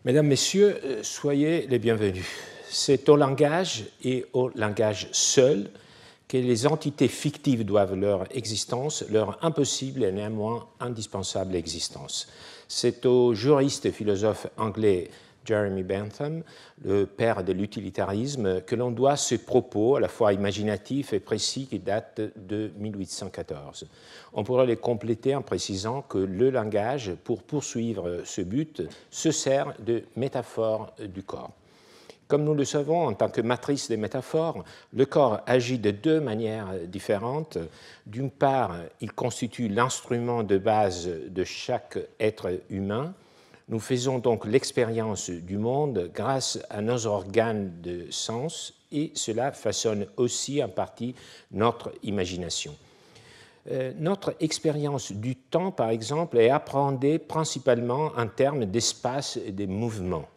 Mesdames, Messieurs, soyez les bienvenus. C'est au langage et au langage seul que les entités fictives doivent leur existence, leur impossible et néanmoins indispensable existence. C'est au juriste et philosophe anglais Jeremy Bentham, le père de l'utilitarisme, que l'on doit ce propos à la fois imaginatif et précis qui date de 1814. On pourrait les compléter en précisant que le langage, pour poursuivre ce but, se sert de métaphores du corps. Comme nous le savons, en tant que matrice des métaphores, le corps agit de deux manières différentes. D'une part, il constitue l'instrument de base de chaque être humain. Nous faisons donc l'expérience du monde grâce à nos organes de sens et cela façonne aussi en partie notre imagination. Notre expérience du temps, par exemple, est appréhendée principalement en termes d'espace et de mouvement.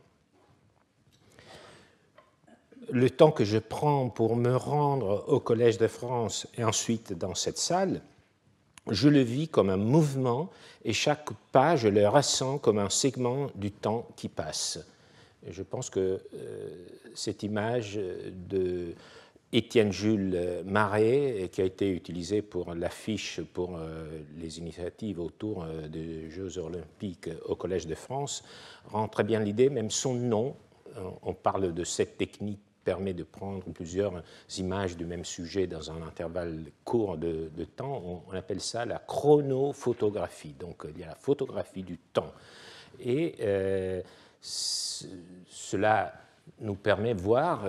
Le temps que je prends pour me rendre au Collège de France et ensuite dans cette salle, je le vis comme un mouvement et chaque pas, je le ressens comme un segment du temps qui passe. Et je pense que cette image de Étienne Jules Marais, qui a été utilisée pour l'affiche pour les initiatives autour des Jeux olympiques au Collège de France, rend très bien l'idée, même son nom, on parle de cette technique permet de prendre plusieurs images du même sujet dans un intervalle court de temps. On appelle ça la chronophotographie. Donc, il y a la photographie du temps. Et cela nous permet de voir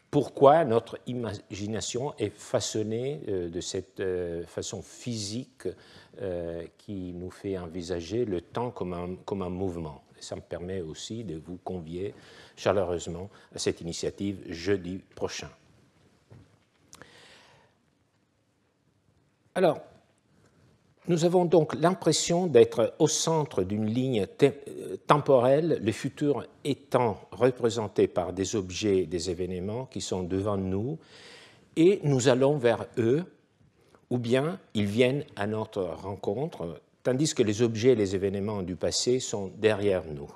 pourquoi notre imagination est façonnée de cette façon physique qui nous fait envisager le temps comme un mouvement. Et ça me permet aussi de vous convier chaleureusement à cette initiative jeudi prochain. Alors, nous avons donc l'impression d'être au centre d'une ligne temporelle, le futur étant représenté par des objets, des événements qui sont devant nous, et nous allons vers eux, ou bien ils viennent à notre rencontre, tandis que les objets et les événements du passé sont derrière nous.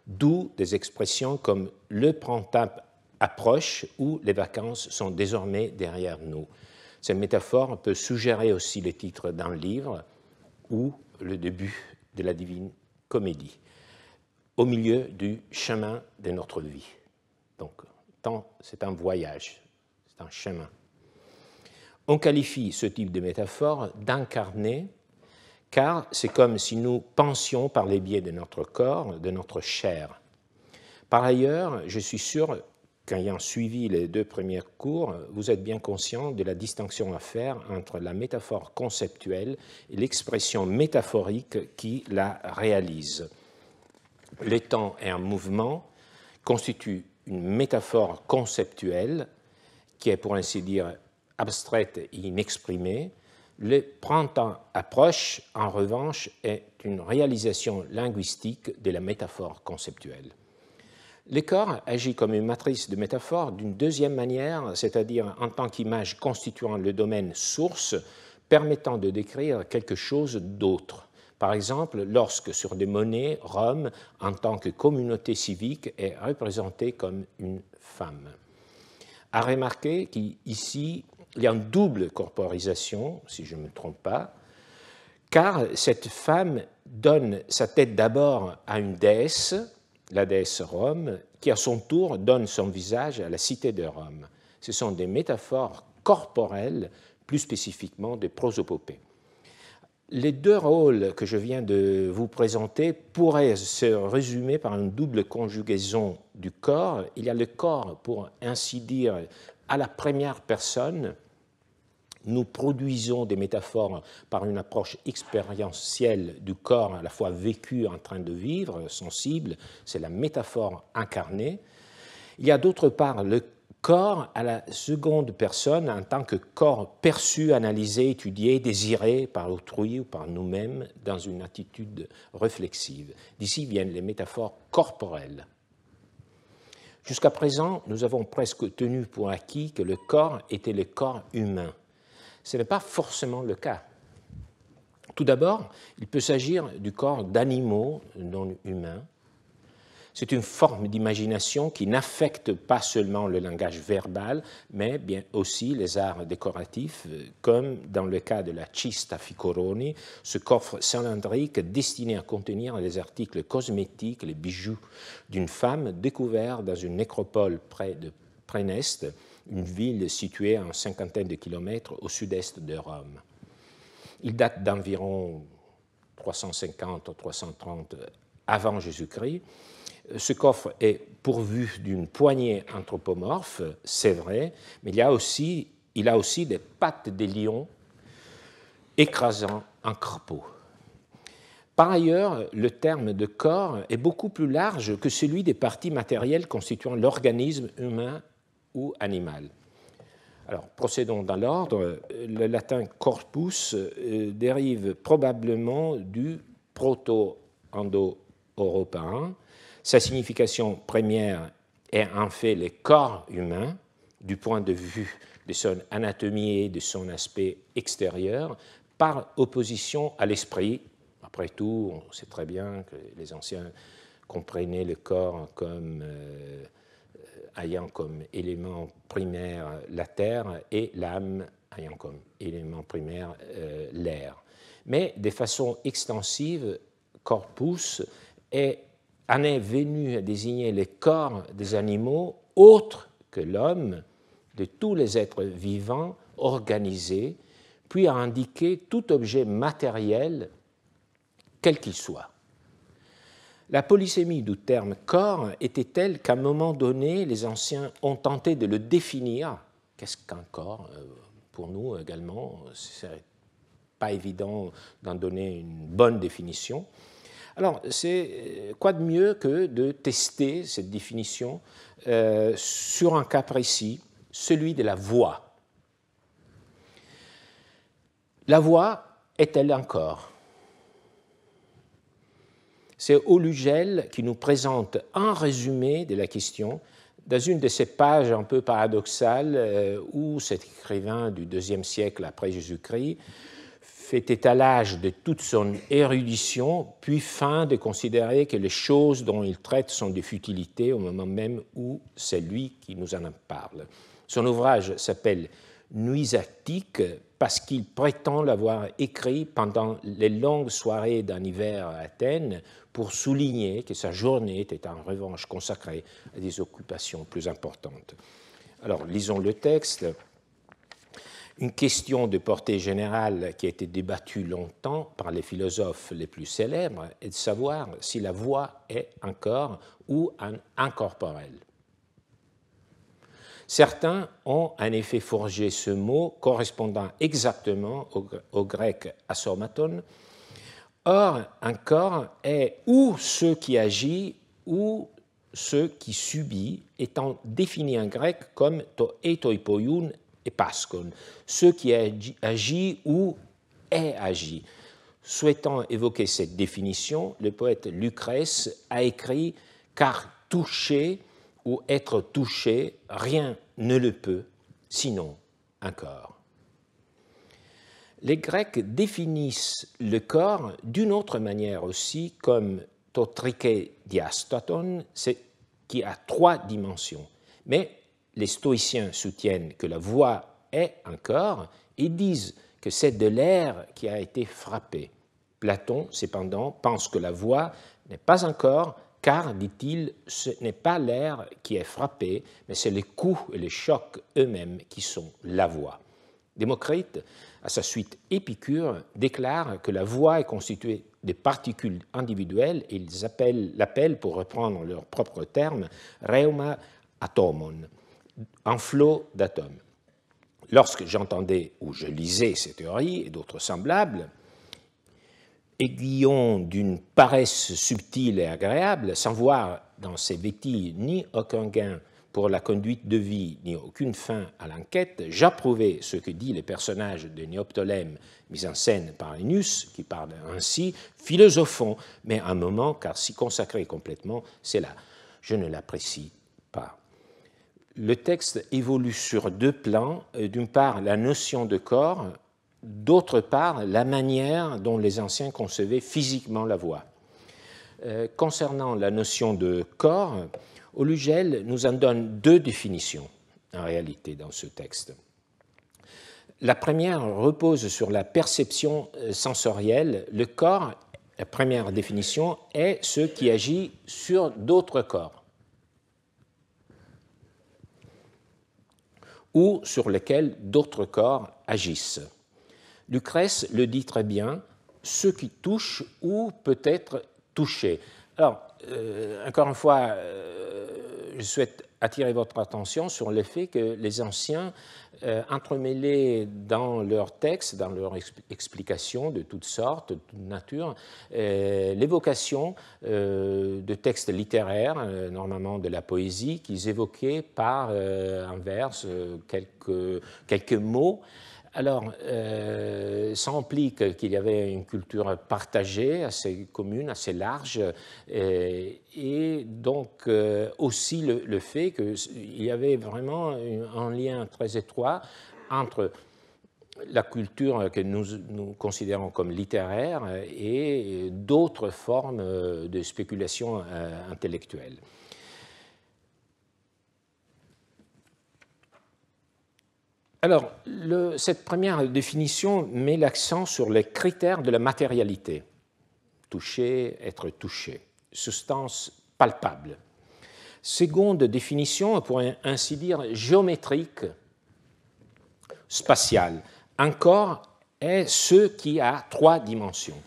D'où des expressions comme « le printemps approche » ou « les vacances sont désormais derrière nous ». Cette métaphore peut suggérer aussi le titre d'un livre ou le début de la Divine Comédie, au milieu du chemin de notre vie. Donc, c'est un voyage, c'est un chemin. On qualifie ce type de métaphore d'incarné, car c'est comme si nous pensions par les biais de notre corps, de notre chair. Par ailleurs, je suis sûr qu'ayant suivi les deux premiers cours, vous êtes bien conscient de la distinction à faire entre la métaphore conceptuelle et l'expression métaphorique qui la réalise. Le temps et un mouvement constituent une métaphore conceptuelle qui est, pour ainsi dire, abstraite et inexprimée. Le printemps approche, en revanche, est une réalisation linguistique de la métaphore conceptuelle. Le corps agit comme une matrice de métaphore d'une deuxième manière, c'est-à-dire en tant qu'image constituant le domaine source, permettant de décrire quelque chose d'autre. Par exemple, lorsque sur des monnaies, Rome, en tant que communauté civique, est représentée comme une femme. À remarquer qu'ici, il y a une double corporisation, si je ne me trompe pas, car cette femme donne sa tête d'abord à une déesse, la déesse Rome, qui à son tour donne son visage à la cité de Rome. Ce sont des métaphores corporelles, plus spécifiquement des prosopopées. Les deux rôles que je viens de vous présenter pourraient se résumer par une double conjugaison du corps. Il y a le corps, pour ainsi dire, à la première personne. Nous produisons des métaphores par une approche expérientielle du corps, à la fois vécu, en train de vivre, sensible, c'est la métaphore incarnée. Il y a d'autre part le corps à la seconde personne en tant que corps perçu, analysé, étudié, désiré par autrui ou par nous-mêmes dans une attitude réflexive. D'ici viennent les métaphores corporelles. Jusqu'à présent, nous avons presque tenu pour acquis que le corps était le corps humain. Ce n'est pas forcément le cas. Tout d'abord, il peut s'agir du corps d'animaux non humains. C'est une forme d'imagination qui n'affecte pas seulement le langage verbal, mais bien aussi les arts décoratifs, comme dans le cas de la cista Ficcoroni, ce coffre cylindrique destiné à contenir les articles cosmétiques, les bijoux d'une femme découvert dans une nécropole près de Praeneste, une ville située à une cinquantaine de kilomètres au sud-est de Rome. Il date d'environ 350-330 avant Jésus-Christ. Ce coffre est pourvu d'une poignée anthropomorphe, c'est vrai, mais il a aussi des pattes de lion écrasant un crapaud. Par ailleurs, le terme de corps est beaucoup plus large que celui des parties matérielles constituant l'organisme humain ou animal. Alors, procédons dans l'ordre. Le latin corpus dérive probablement du proto-indo-européen. Sa signification première est en fait le corps humain, du point de vue de son anatomie et de son aspect extérieur, par opposition à l'esprit. Après tout, on sait très bien que les anciens comprenaient le corps comme ayant comme élément primaire la terre et l'âme ayant comme élément primaire l'air. Mais de façon extensive, corpus en est venu à désigner les corps des animaux autres que l'homme, de tous les êtres vivants organisés, puis à indiquer tout objet matériel, quel qu'il soit. La polysémie du terme corps était telle qu'à un moment donné, les anciens ont tenté de le définir. Qu'est-ce qu'un corps? Pour nous également, ce n'est pas évident d'en donner une bonne définition. Alors, c'est quoi de mieux que de tester cette définition sur un cas précis, celui de la voix. La voix est-elle un corps? C'est Aulugel qui nous présente un résumé de la question dans une de ces pages un peu paradoxales où cet écrivain du IIe siècle après Jésus-Christ fait étalage de toute son érudition, puis feint de considérer que les choses dont il traite sont des futilités au moment même où c'est lui qui nous en parle. Son ouvrage s'appelle Nuismatique parce qu'il prétend l'avoir écrit pendant les longues soirées d'un hiver à Athènes pour souligner que sa journée était en revanche consacrée à des occupations plus importantes. Alors, lisons le texte. Une question de portée générale qui a été débattue longtemps par les philosophes les plus célèbres est de savoir si la voix est un corps ou un incorporel. Certains ont en effet forgé ce mot correspondant exactement au grec asormaton. Or, un corps est ou ce qui agit ou ce qui subit, étant défini en grec comme to etoipoion et paskon, ce qui agit ou est agi. Souhaitant évoquer cette définition, le poète Lucrèce a écrit « Car toucher ou être touché, rien ne le peut, sinon un corps ». Les Grecs définissent le corps d'une autre manière aussi, comme to trike diastaton, qui a 3 dimensions. Mais les stoïciens soutiennent que la voix est un corps et disent que c'est de l'air qui a été frappé. Platon, cependant, pense que la voix n'est pas un corps, car, dit-il, ce n'est pas l'air qui est frappé, mais c'est les coups et les chocs eux-mêmes qui sont la voix. Démocrite, à sa suite Épicure, déclare que la voix est constituée de particules individuelles et ils l'appellent, pour reprendre leur propre terme, reuma atomon, un flot d'atomes. Lorsque j'entendais ou je lisais ces théories et d'autres semblables, aiguillon d'une paresse subtile et agréable, sans voir dans ces bêtises ni aucun gain pour la conduite de vie, ni aucune fin à l'enquête, j'approuvais ce que dit le personnage de Néoptolème, mis en scène par Ennius, qui parle ainsi, philosophons, mais un moment, car s'y consacrer complètement, c'est là. Je ne l'apprécie pas. Le texte évolue sur 2 plans. D'une part, la notion de corps, d'autre part, la manière dont les anciens concevaient physiquement la voix. Concernant la notion de corps, Aulugel nous en donne deux définitions, en réalité, dans ce texte. La première repose sur la perception sensorielle. Le corps, la première définition, est ce qui agit sur d'autres corps ou sur lesquels d'autres corps agissent. Lucrèce le dit très bien, ce qui touche ou peut être touché. Alors, encore une fois, je souhaite attirer votre attention sur le fait que les anciens entremêlaient dans leurs textes, dans leurs explications de toutes sortes, de toute nature, l'évocation de textes littéraires, normalement de la poésie, qu'ils évoquaient par un vers, quelques mots. Alors, ça implique qu'il y avait une culture partagée, assez commune, assez large, et donc aussi le fait qu'il y avait vraiment un lien très étroit entre la culture que nous considérons comme littéraire et d'autres formes de spéculation intellectuelle. Alors, cette première définition met l'accent sur les critères de la matérialité. Toucher, être touché, substance palpable. Seconde définition, pour ainsi dire, géométrique, spatiale. Un corps est ce qui a trois dimensions.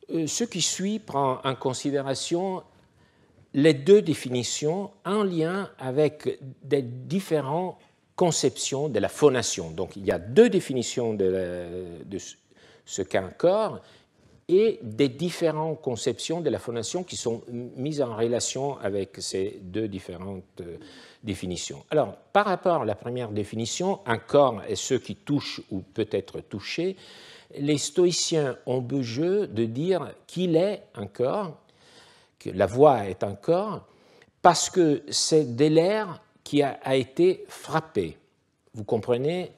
Ce qui suit prend en considération les deux définitions en lien avec des différents conception de la phonation. Donc, il y a deux définitions de ce qu'est un corps et des différentes conceptions de la phonation qui sont mises en relation avec ces deux différentes définitions. Alors, par rapport à la première définition, un corps est ce qui touche ou peut être touché, les stoïciens ont beau jeu de dire qu'il est un corps, que la voix est un corps, parce que c'est de l'air qui a été frappé. Vous comprenez,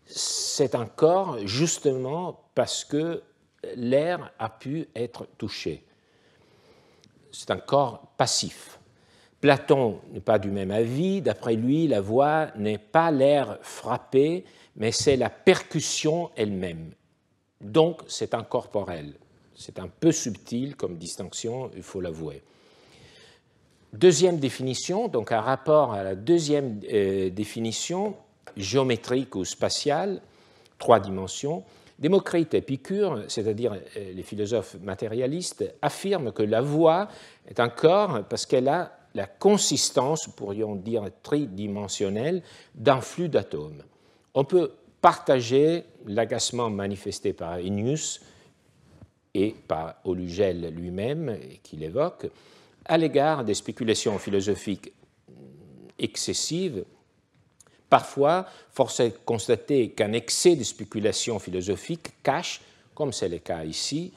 c'est un corps justement parce que l'air a pu être touché. C'est un corps passif. Platon n'est pas du même avis. D'après lui, la voix n'est pas l'air frappé, mais c'est la percussion elle-même. Donc, c'est incorporel. C'est un peu subtil comme distinction, il faut l'avouer. Deuxième définition, donc un rapport à la deuxième définition, géométrique ou spatiale, trois dimensions. Démocrite et Épicure, c'est-à-dire les philosophes matérialistes, affirment que la voix est un corps parce qu'elle a la consistance, pourrions dire tridimensionnelle, d'un flux d'atomes. On peut partager l'agacement manifesté par Ennius et par Aulugel lui-même, qu'il évoque, à l'égard des spéculations philosophiques excessives. Parfois, force est de constater qu'un excès de spéculation philosophique cache, comme c'est le cas ici,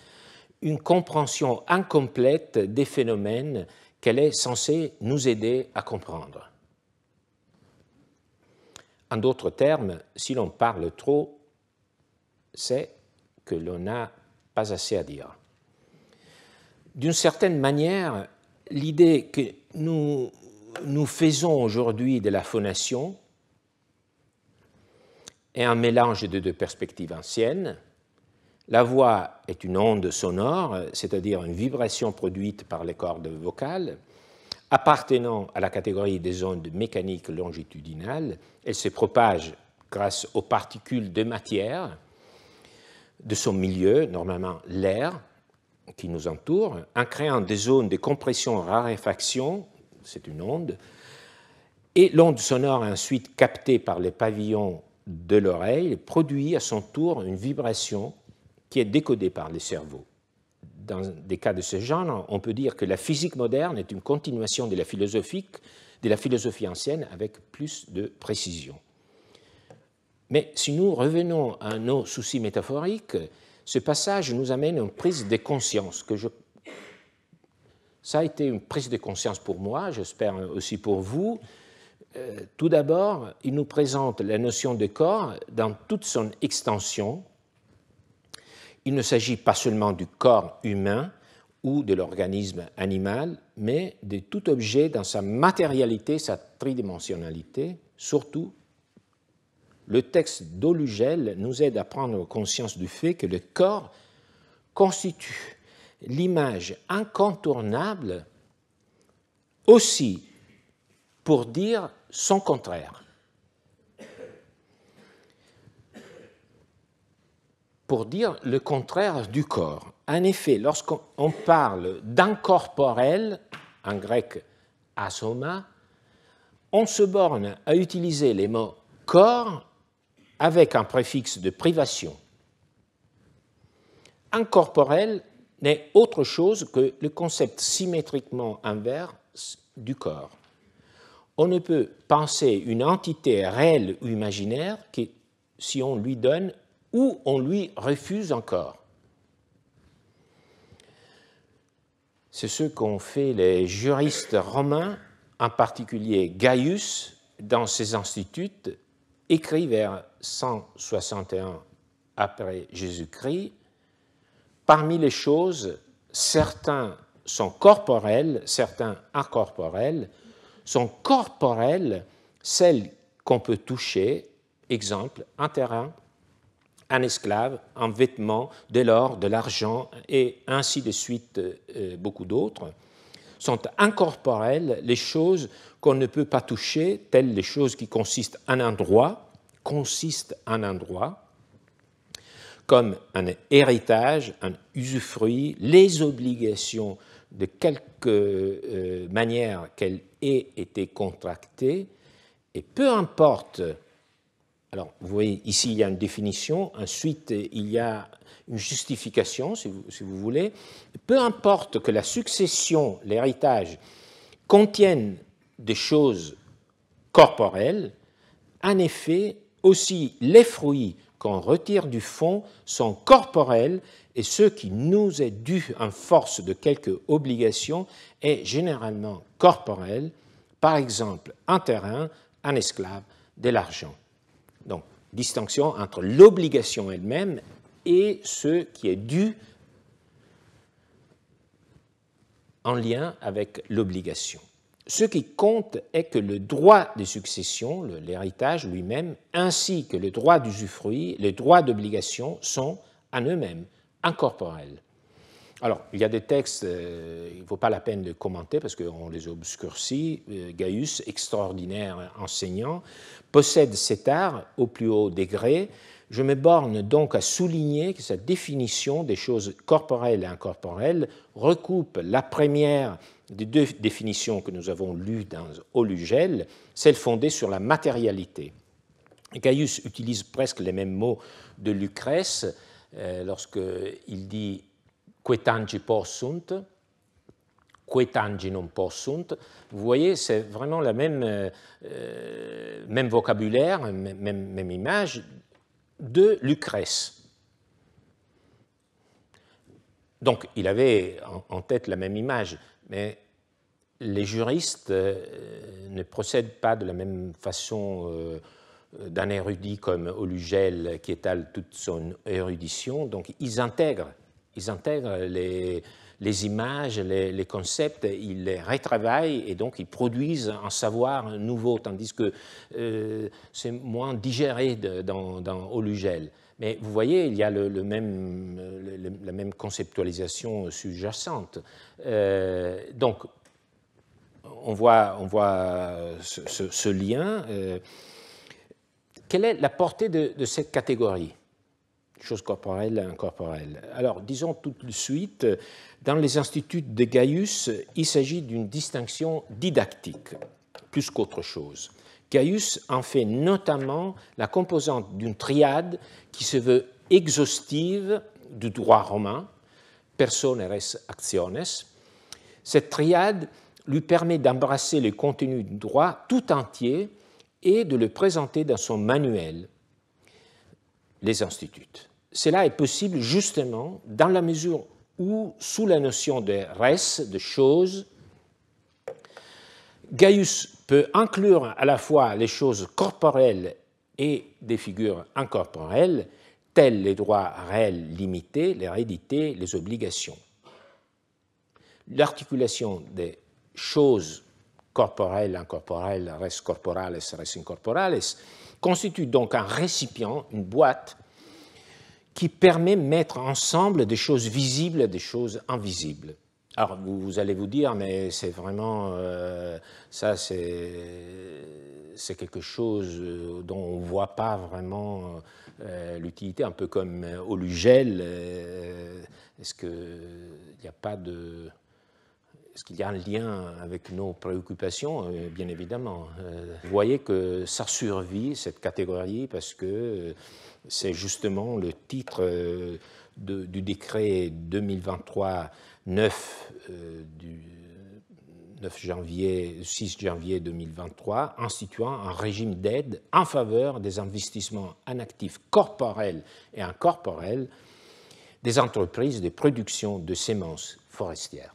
une compréhension incomplète des phénomènes qu'elle est censée nous aider à comprendre. En d'autres termes, si l'on parle trop, c'est que l'on n'a pas assez à dire. D'une certaine manière, l'idée que nous faisons aujourd'hui de la phonation est un mélange de deux perspectives anciennes. La voix est une onde sonore, c'est-à-dire une vibration produite par les cordes vocales, appartenant à la catégorie des ondes mécaniques longitudinales. Elle se propage grâce aux particules de matière de son milieu, normalement l'air qui nous entoure, en créant des zones de compression-raréfaction, c'est une onde, et l'onde sonore ensuite captée par les pavillons de l'oreille produit à son tour une vibration qui est décodée par le cerveau. Dans des cas de ce genre, on peut dire que la physique moderne est une continuation de la philosophie ancienne avec plus de précision. Mais si nous revenons à nos soucis métaphoriques, ce passage nous amène à une prise de conscience. Ça a été une prise de conscience pour moi, j'espère aussi pour vous. Tout d'abord, il nous présente la notion de corps dans toute son extension. Il ne s'agit pas seulement du corps humain ou de l'organisme animal, mais de tout objet dans sa matérialité, sa tridimensionnalité. Surtout, le texte d'Olugel nous aide à prendre conscience du fait que le corps constitue l'image incontournable aussi pour dire son contraire. Pour dire le contraire du corps. En effet, lorsqu'on parle d'incorporel, en grec asoma, on se borne à utiliser les mots corps avec un préfixe de privation. Incorporel n'est autre chose que le concept symétriquement inverse du corps. On ne peut penser une entité réelle ou imaginaire que si on lui donne ou on lui refuse un corps. C'est ce qu'ont fait les juristes romains, en particulier Gaius, dans ses instituts, écrits vers 161 après Jésus-Christ. Parmi les choses, certains sont corporels, certains incorporels. Sont corporelles celles qu'on peut toucher, exemple, un terrain, un esclave, un vêtement, de l'or, de l'argent, et ainsi de suite, beaucoup d'autres. Sont incorporelles les choses qu'on ne peut pas toucher, telles les choses qui consistent en un droit, comme un héritage, un usufruit, les obligations de quelque manière qu'elles aient été contractées, et peu importe, alors vous voyez ici il y a une définition, ensuite il y a une justification si vous voulez, peu importe que la succession, l'héritage, contienne des choses corporelles, en effet aussi les fruits qu'on retire du fond sont corporels et ce qui nous est dû en force de quelque obligation est généralement corporel, par exemple un terrain, un esclave, de l'argent. Donc, distinction entre l'obligation elle-même et ce qui est dû en lien avec l'obligation. Ce qui compte est que le droit de succession, l'héritage lui-même, ainsi que le droit d'usufruit, les droits d'obligation sont en eux-mêmes incorporels. Alors, il y a des textes, il ne vaut pas la peine de commenter parce qu'on les obscurcit. Gaius, extraordinaire enseignant, possède cet art au plus haut degré. Je me borne donc à souligner que sa définition des choses corporelles et incorporelles recoupe la première des deux définitions que nous avons lues dans Olugel, celle fondée sur la matérialité. Gaius utilise presque les mêmes mots de Lucrèce lorsqu'il dit « quetangi possunt », « quetangi non possunt ». Vous voyez, c'est vraiment le même vocabulaire, même image de Lucrèce. Donc, il avait en tête la même image, mais les juristes ne procèdent pas de la même façon d'un érudit comme Olugel qui étale toute son érudition. Donc, ils intègrent les images, les concepts, ils les retravaillent et donc ils produisent un savoir nouveau, tandis que c'est moins digéré dans Olugel. Mais vous voyez, il y a la même conceptualisation sous-jacente. Donc, on voit ce lien. Quelle est la portée de cette catégorie ? Choses corporelles et incorporelles. Alors, disons tout de suite, dans les instituts de Gaius, il s'agit d'une distinction didactique, plus qu'autre chose. Gaius en fait notamment la composante d'une triade qui se veut exhaustive du droit romain, personae res actiones. Cette triade lui permet d'embrasser le contenu du droit tout entier et de le présenter dans son manuel, les instituts. Cela est possible justement dans la mesure où, sous la notion de res, de choses, Gaius peut inclure à la fois les choses corporelles et des figures incorporelles, telles les droits réels limités, l'hérédité, les obligations. l'articulation des choses corporelles, incorporelles, res corporales, res incorporales, constitue donc un récipient, une boîte, qui permet de mettre ensemble des choses visibles et des choses invisibles. Alors, vous allez vous dire, mais c'est vraiment, ça c'est quelque chose dont on ne voit pas vraiment l'utilité, un peu comme au Lugel. Est-ce qu'il n'y a pas de... Est-ce qu'il y a un lien avec nos préoccupations? Bien évidemment. Vous voyez que ça survit, cette catégorie, parce que c'est justement le titre du décret 2023-9 du 6 janvier 2023, instituant un régime d'aide en faveur des investissements en actifs corporels et incorporels des entreprises de production de semences forestières.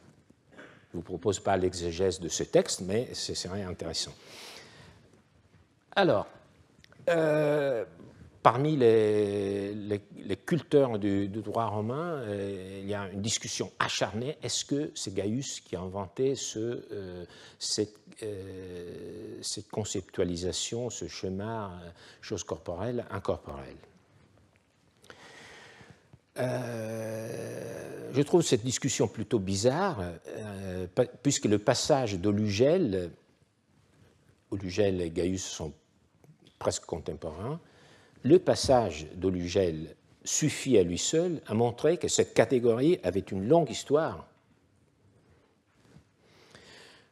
Je ne vous propose pas l'exégèse de ce texte, mais ce serait intéressant. Alors, parmi les culteurs du droit romain, il y a une discussion acharnée. Est-ce que c'est Gaius qui a inventé cette conceptualisation, ce schéma choses corporelles, incorporelles? Je trouve cette discussion plutôt bizarre, puisque le passage d'Olugel, Olugel et Gaius sont presque contemporains, le passage d'Olugel suffit à lui seul à montrer que cette catégorie avait une longue histoire.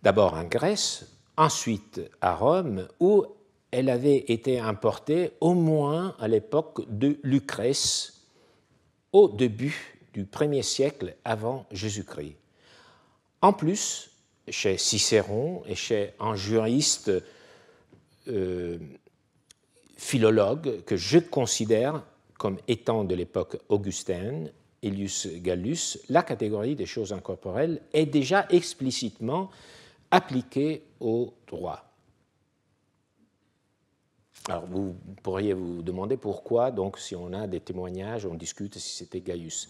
D'abord en Grèce, ensuite à Rome, où elle avait été importée au moins à l'époque de Lucrèce, au début du 1er siècle avant Jésus-Christ. En plus, chez Cicéron et chez un juriste philologue que je considère comme étant de l'époque augustéenne, Aelius Gallus, la catégorie des choses incorporelles est déjà explicitement appliquée au droit. Alors, vous pourriez vous demander pourquoi, donc, si on a des témoignages, on discute si c'était Gaius.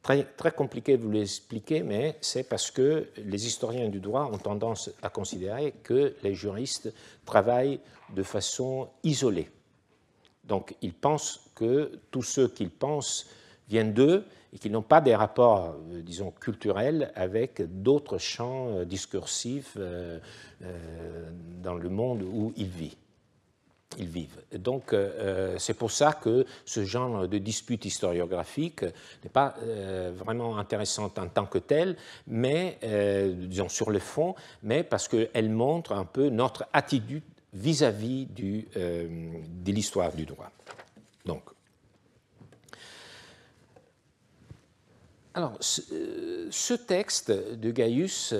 Très, très compliqué de vous l'expliquer, mais c'est parce que les historiens du droit ont tendance à considérer que les juristes travaillent de façon isolée. Donc, ils pensent que tous ceux qu'ils pensent viennent d'eux et qu'ils n'ont pas des rapports, disons, culturels avec d'autres champs discursifs dans le monde où ils vivent. Donc, c'est pour ça que ce genre de dispute historiographique n'est pas vraiment intéressante en tant que telle, mais, disons, sur le fond, mais parce qu'elle montre un peu notre attitude vis-à-vis de l'histoire du droit. Donc, alors, ce texte de Gaius,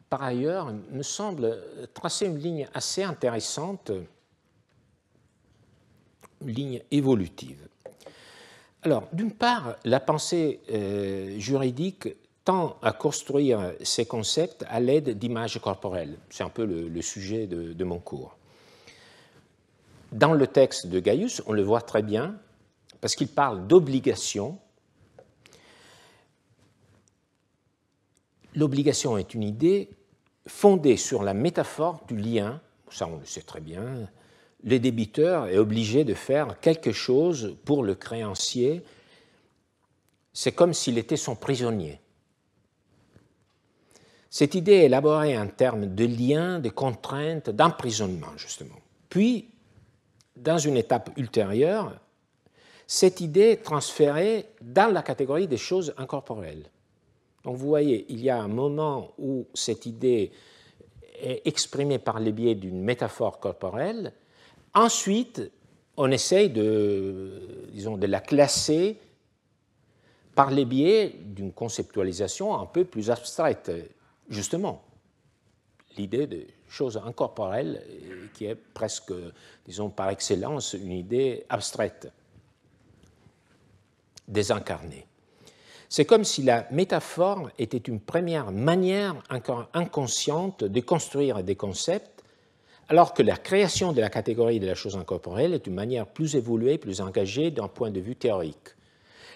par ailleurs, me semble tracer une ligne assez intéressante, une ligne évolutive. Alors, d'une part, la pensée juridique tend à construire ces concepts à l'aide d'images corporelles. C'est un peu le sujet de mon cours. Dans le texte de Gaius, on le voit très bien, parce qu'il parle d'obligation. L'obligation est une idée fondée sur la métaphore du lien, ça on le sait très bien. Le débiteur est obligé de faire quelque chose pour le créancier, c'est comme s'il était son prisonnier. Cette idée est élaborée en termes de lien, de contraintes, d'emprisonnement, justement. Puis, dans une étape ultérieure, cette idée est transférée dans la catégorie des choses incorporelles. Donc vous voyez, il y a un moment où cette idée est exprimée par le biais d'une métaphore corporelle. Ensuite, on essaye de la classer par le biais d'une conceptualisation un peu plus abstraite. Justement, l'idée de choses incorporelles qui est presque, disons par excellence, une idée abstraite, désincarnée. C'est comme si la métaphore était une première manière encore inconsciente de construire des concepts, alors que la création de la catégorie de la chose incorporelle est une manière plus évoluée, plus engagée d'un point de vue théorique.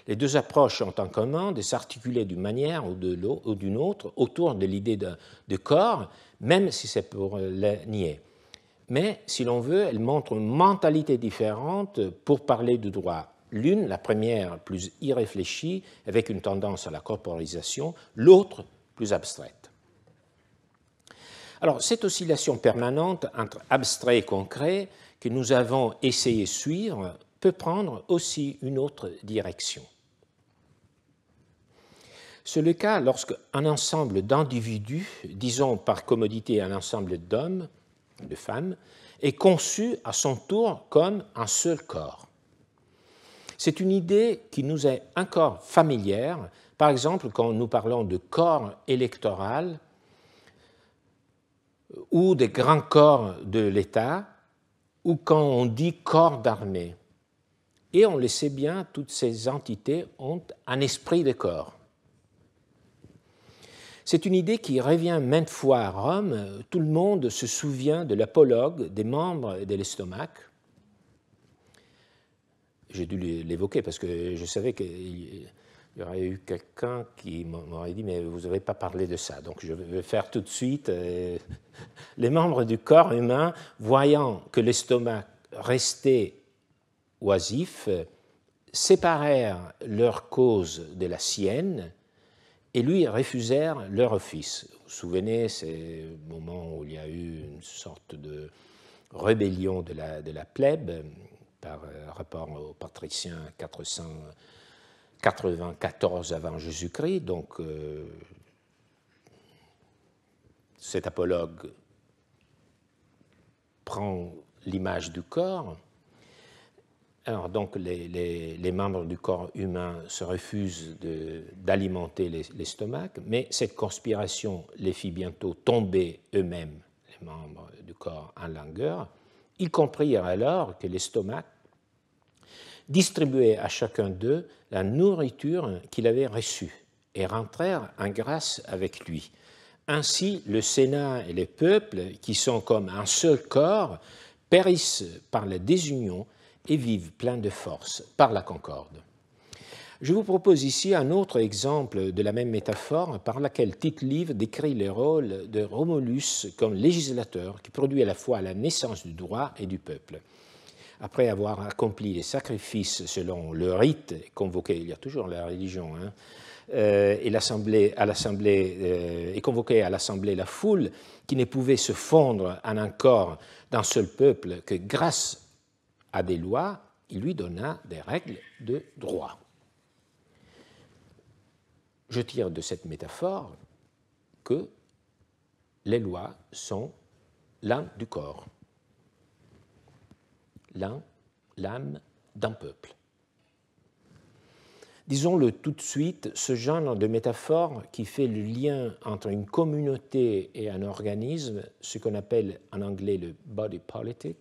Les deux approches ont en commun de s'articuler d'une manière ou d'une autre autour de l'idée de corps, même si c'est pour la nier. Mais, si l'on veut, elles montrent une mentalité différente pour parler du droit. L'une, la première, plus irréfléchie, avec une tendance à la corporisation, l'autre, plus abstraite. Alors, cette oscillation permanente entre abstrait et concret que nous avons essayé de suivre peut prendre aussi une autre direction. C'est le cas lorsqu'un ensemble d'individus, disons par commodité un ensemble d'hommes, de femmes, est conçu à son tour comme un seul corps. C'est une idée qui nous est encore familière, par exemple quand nous parlons de corps électoral ou des grands corps de l'État, ou quand on dit corps d'armée. Et on le sait bien, toutes ces entités ont un esprit de corps. C'est une idée qui revient maintes fois à Rome. Tout le monde se souvient de l'apologue des membres et de l'estomac. J'ai dû l'évoquer parce que je savais qu'il y aurait eu quelqu'un qui m'aurait dit « mais vous n'avez pas parlé de ça ». Donc je vais faire tout de suite. Les membres du corps humain, voyant que l'estomac restait oisif, séparèrent leur cause de la sienne et lui refusèrent leur office. Vous vous souvenez, c'est le moment où il y a eu une sorte de rébellion de la plèbe par rapport aux patriciens 494 avant Jésus-Christ. Donc, cet apologue prend l'image du corps. Alors, donc, les membres du corps humain se refusent d'alimenter l'estomac, mais cette conspiration les fit bientôt tomber eux-mêmes, les membres du corps, en langueur. Ils comprirent alors que l'estomac distribuait à chacun d'eux la nourriture qu'il avait reçue et rentrèrent en grâce avec lui. Ainsi, le Sénat et les peuples, qui sont comme un seul corps, périssent par la désunion et vivent pleins de force par la concorde. Je vous propose ici un autre exemple de la même métaphore par laquelle Tite-Live décrit le rôle de Romulus comme législateur qui produit à la fois la naissance du droit et du peuple. Après avoir accompli les sacrifices selon le rite convoqué, il y a toujours la religion, et convoqué à l'assemblée la foule qui ne pouvait se fondre en un corps d'un seul peuple que grâce à des lois, il lui donna des règles de droit. Je tire de cette métaphore que les lois sont l'âme du corps, l'âme d'un peuple. Disons-le tout de suite, ce genre de métaphore qui fait le lien entre une communauté et un organisme, ce qu'on appelle en anglais le body politic,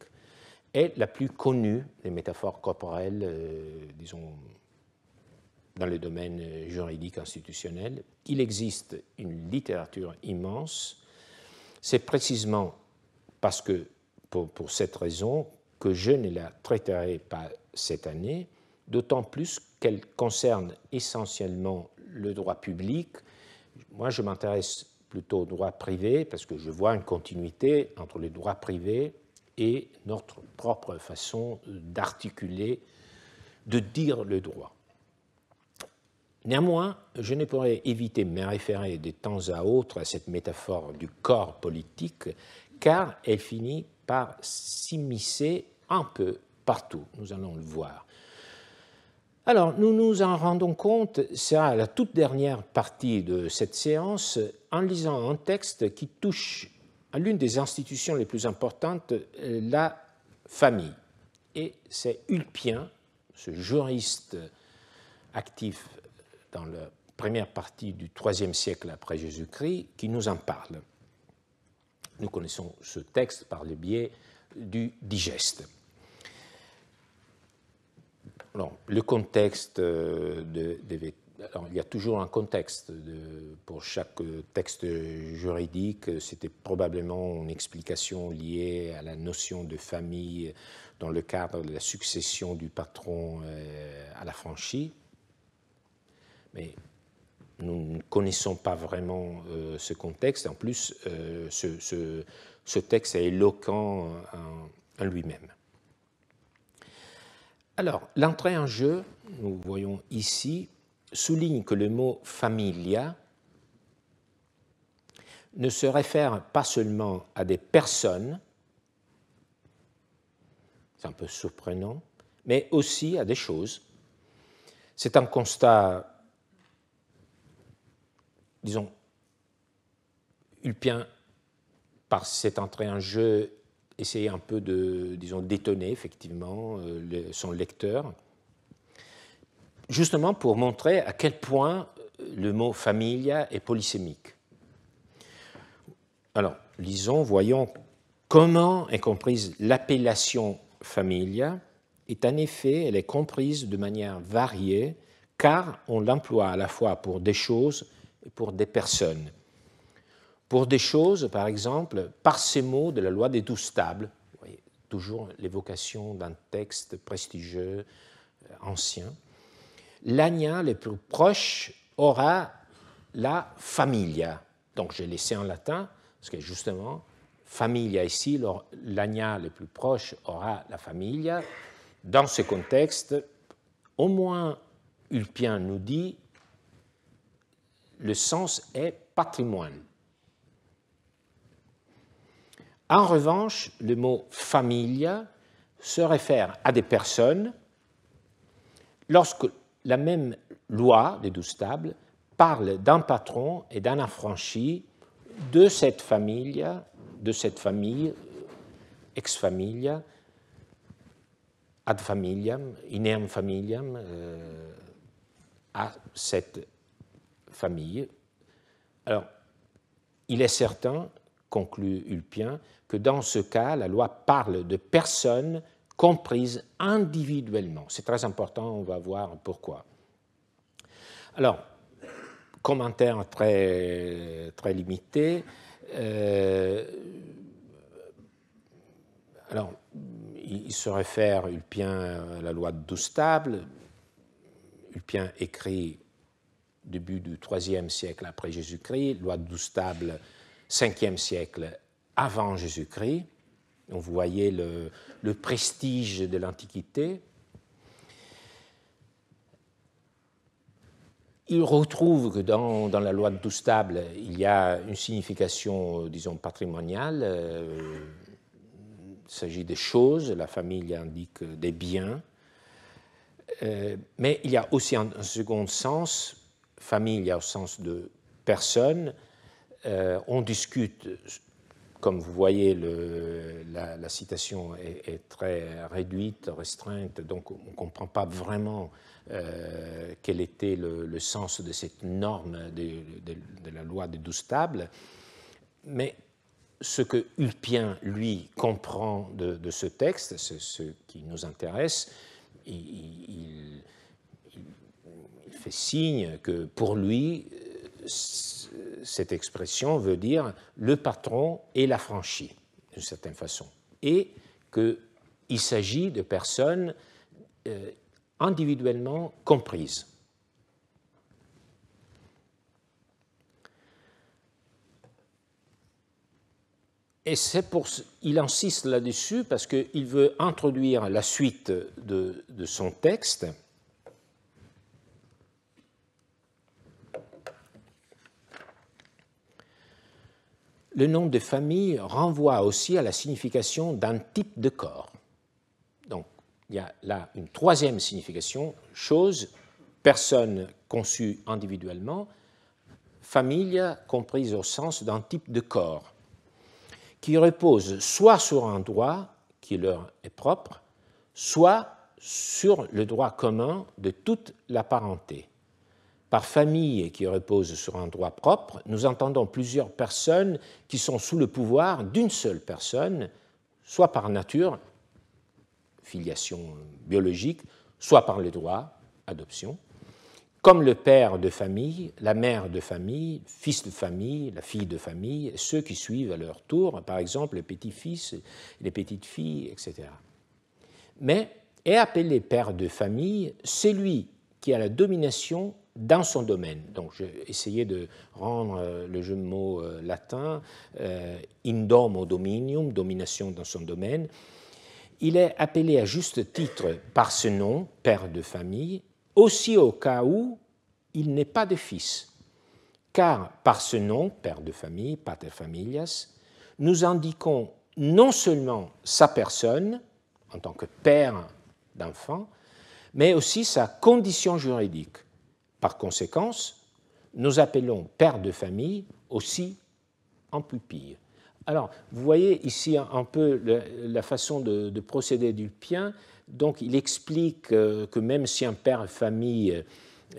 est la plus connue des métaphores corporelles, disons, dans le domaine juridique institutionnel. Il existe une littérature immense. C'est précisément parce que, pour cette raison, que je ne la traiterai pas cette année, d'autant plus qu'elle concerne essentiellement le droit public. Moi, je m'intéresse plutôt au droit privé parce que je vois une continuité entre le droit privé et notre propre façon d'articuler, de dire le droit. Néanmoins, je ne pourrais éviter de me référer de temps à autre à cette métaphore du corps politique, car elle finit par s'immiscer un peu partout. Nous allons le voir. Alors, nous nous en rendons compte, c'est à la toute dernière partie de cette séance, en lisant un texte qui touche à l'une des institutions les plus importantes, la famille. Et c'est Ulpien, ce juriste actif dans la première partie du IIIe siècle après Jésus-Christ, qui nous en parle. Nous connaissons ce texte par le biais du digeste. Alors, le contexte alors, il y a toujours un contexte pour chaque texte juridique. C'était probablement une explication liée à la notion de famille dans le cadre de la succession du patron à la franchise. Mais nous ne connaissons pas vraiment ce contexte. En plus, ce texte est éloquent en lui-même. Alors, l'entrée en jeu, nous voyons ici, souligne que le mot familia ne se réfère pas seulement à des personnes, c'est un peu surprenant, mais aussi à des choses. C'est un constat, disons, ulpien, par cette entrée en jeu, essayer un peu de, disons, d'étonner effectivement son lecteur, justement pour montrer à quel point le mot familia est polysémique. Alors, lisons, voyons comment est comprise l'appellation familia. Et en effet, elle est comprise de manière variée, car on l'emploie à la fois pour des choses et pour des personnes. Pour des choses, par exemple, par ces mots de la loi des 12 tables, vous voyez, toujours l'évocation d'un texte prestigieux, ancien, l'agna le plus proche aura la familia. Donc j'ai laissé en latin, parce que justement, familia ici, l'agna le plus proche aura la familia. Dans ce contexte, au moins Ulpien nous dit le sens est patrimoine. En revanche, le mot familia se réfère à des personnes lorsque la même loi des 12 tables parle d'un patron et d'un affranchi de cette famille, ex familia, ad familiam, inem familiam, à cette famille. Alors, il est certain, conclut Ulpien, que dans ce cas, la loi parle de personnes comprises individuellement. C'est très important, on va voir pourquoi. Alors, commentaire très, très limité. Alors, il se réfère, Ulpien, à la loi de 12 tables. Ulpien écrit début du IIIe siècle après Jésus-Christ, loi de 12 tables, 5e siècle avant Jésus-Christ. Donc vous voyez le prestige de l'Antiquité. Il retrouve que dans la loi de 12 tables, il y a une signification, disons, patrimoniale. Il s'agit des choses, la famille indique des biens. Mais il y a aussi un second sens, famille au sens de personne. On discute, comme vous voyez, la citation est très réduite, restreinte, donc on ne comprend pas vraiment quel était le sens de cette norme de la loi des 12 tables. Mais ce que Ulpien, lui, comprend de ce texte, c'est ce qui nous intéresse, il fait signe que pour lui, cette expression veut dire le patron et l'affranchi, d'une certaine façon, et qu'il s'agit de personnes individuellement comprises. Et il insiste là-dessus parce qu'il veut introduire la suite de son texte. Le nom de famille renvoie aussi à la signification d'un type de corps. Donc, il y a là une troisième signification, chose, personne conçue individuellement, famille comprise au sens d'un type de corps, qui repose soit sur un droit qui leur est propre, soit sur le droit commun de toute la parenté. Par famille qui repose sur un droit propre, nous entendons plusieurs personnes qui sont sous le pouvoir d'une seule personne, soit par nature, filiation biologique, soit par le droit, adoption, comme le père de famille, la mère de famille, fils de famille, la fille de famille, et ceux qui suivent à leur tour, par exemple les petits-fils, les petites-filles, etc. Mais est appelé père de famille celui qui a la domination dans son domaine. Donc j'ai essayé de rendre le jeu de mots latin, in domo dominium, domination dans son domaine. Il est appelé à juste titre par ce nom, père de famille, aussi au cas où il n'est pas de fils. Car par ce nom, père de famille, pater familias, nous indiquons non seulement sa personne, en tant que père d'enfant, mais aussi sa condition juridique. Par conséquent, nous appelons père de famille aussi en pupille. Alors, vous voyez ici un peu la façon de procéder d'Ulpien. Donc, il explique que même si un père de famille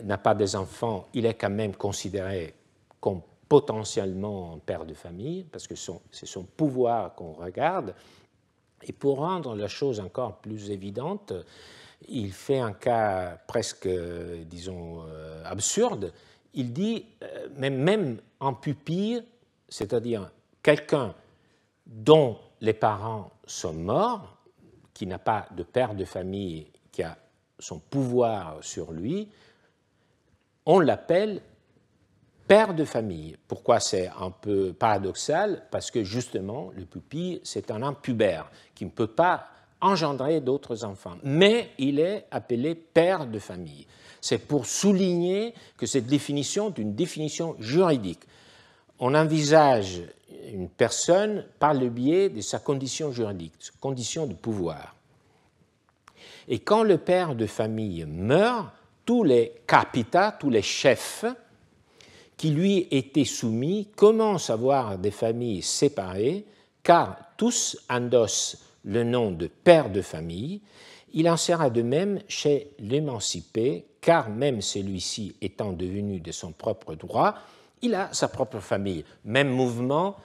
n'a pas des enfants, il est quand même considéré comme potentiellement un père de famille, parce que c'est son pouvoir qu'on regarde. Et pour rendre la chose encore plus évidente, il fait un cas presque, disons, absurde. Il dit, même en pupille, c'est-à-dire quelqu'un dont les parents sont morts, qui n'a pas de père de famille, qui a son pouvoir sur lui, on l'appelle père de famille. Pourquoi c'est un peu paradoxal? Parce que justement, le pupille, c'est un homme pubère qui ne peut pas engendrer d'autres enfants. Mais il est appelé père de famille. C'est pour souligner que cette définition est une définition juridique. On envisage une personne par le biais de sa condition juridique, sa condition de pouvoir. Et quand le père de famille meurt, tous les capita, tous les chefs qui lui étaient soumis commencent à avoir des familles séparées, car tous endossent le nom de père de famille. Il en sera de même chez l'émancipé, car même celui-ci étant devenu de son propre droit, il a sa propre famille. Même mouvement,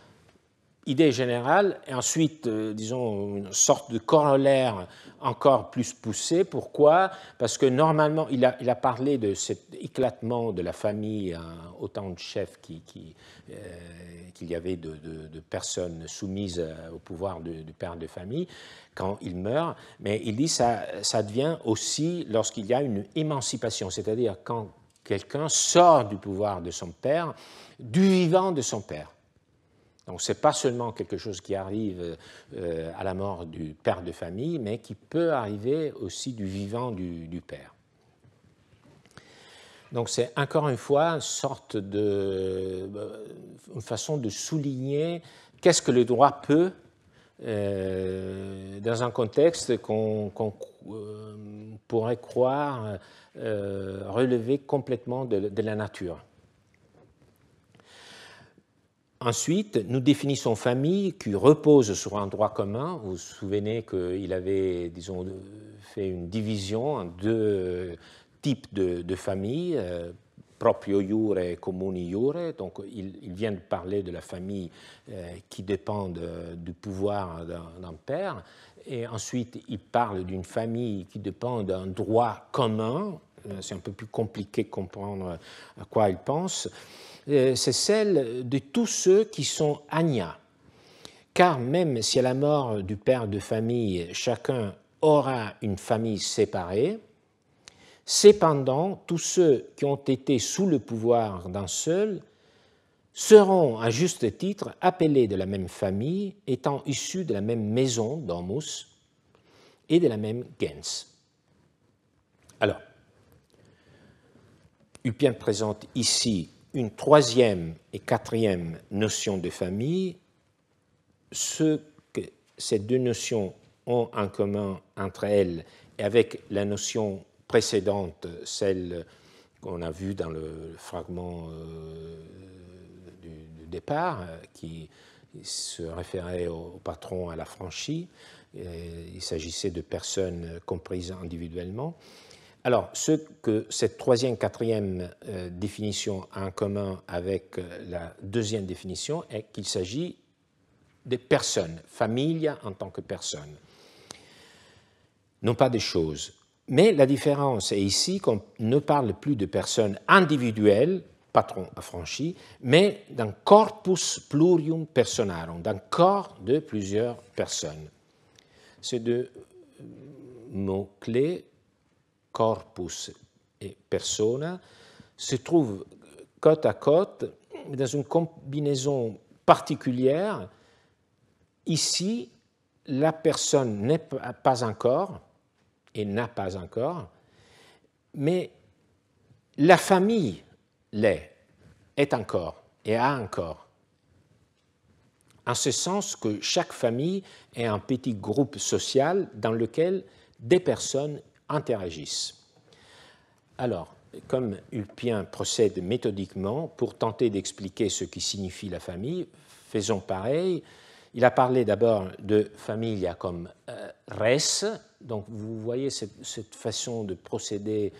idée générale, et ensuite, disons, une sorte de corollaire encore plus poussé. Pourquoi? Parce que normalement, il a parlé de cet éclatement de la famille, autant de chefs qu'il y avait de personnes soumises au pouvoir du père de famille quand il meurt, mais il dit que ça devient aussi lorsqu'il y a une émancipation, c'est-à-dire quand quelqu'un sort du pouvoir de son père, du vivant de son père. Donc ce n'est pas seulement quelque chose qui arrive à la mort du père de famille, mais qui peut arriver aussi du vivant du père. Donc c'est encore une fois une sorte une façon de souligner qu'est-ce que le droit peut dans un contexte qu'on pourrait croire relever complètement de la nature. Ensuite, nous définissons famille qui repose sur un droit commun. Vous vous souvenez qu'il avait, disons, fait une division en deux types de familles, proprio iure et communi iure. Donc, il vient de parler de la famille qui dépend du pouvoir d'un père. Et ensuite, il parle d'une famille qui dépend d'un droit commun. C'est un peu plus compliqué de comprendre à quoi il pense. C'est celle de tous ceux qui sont agna. Car même si à la mort du père de famille, chacun aura une famille séparée, cependant, tous ceux qui ont été sous le pouvoir d'un seul seront à juste titre appelés de la même famille, étant issus de la même maison, domus, et de la même gens. Alors, Ulpien présente ici une troisième et quatrième notion de famille. Ce que ces deux notions ont en commun entre elles et avec la notion précédente, celle qu'on a vue dans le fragment du départ, qui se référait au patron à l'affranchi, il s'agissait de personnes comprises individuellement. Alors, ce que cette troisième, quatrième définition a en commun avec la deuxième définition est qu'il s'agit des personnes, familia en tant que personne, non pas des choses. Mais la différence est ici qu'on ne parle plus de personnes individuelles, patron affranchi, mais d'un corpus plurium personarum, d'un corps de plusieurs personnes. Ces deux mots-clés, corpus et persona, se trouvent côte à côte dans une combinaison particulière. Ici, la personne n'est pas un corps et n'a pas un corps, mais la famille l'est, est un corps et a un corps. En ce sens que chaque famille est un petit groupe social dans lequel des personnes interagissent. Alors, comme Ulpien procède méthodiquement pour tenter d'expliquer ce qui signifie la famille, faisons pareil. Il a parlé d'abord de familia comme res, donc vous voyez cette façon de procéder,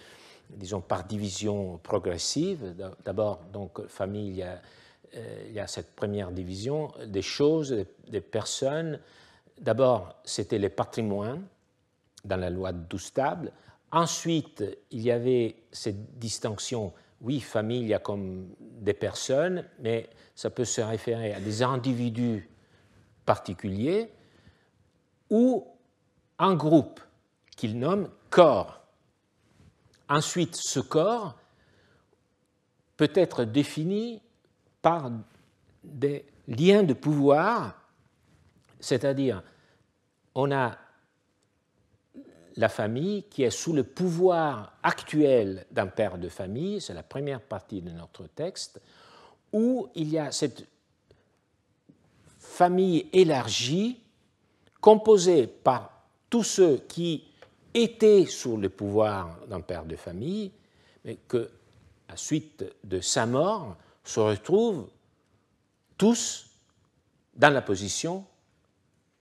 disons, par division progressive. D'abord, donc, familia, il y a cette première division des choses, des personnes. D'abord, c'était les patrimoines dans la loi de Doustable. Ensuite, il y avait cette distinction, oui, familia comme des personnes, mais ça peut se référer à des individus particuliers ou un groupe qu'il nomme corps. Ensuite, ce corps peut être défini par des liens de pouvoir, c'est-à-dire on a la famille qui est sous le pouvoir actuel d'un père de famille, c'est la première partie de notre texte, où il y a cette famille élargie composée par tous ceux qui étaient sous le pouvoir d'un père de famille, mais que, à suite de sa mort, se retrouvent tous dans la position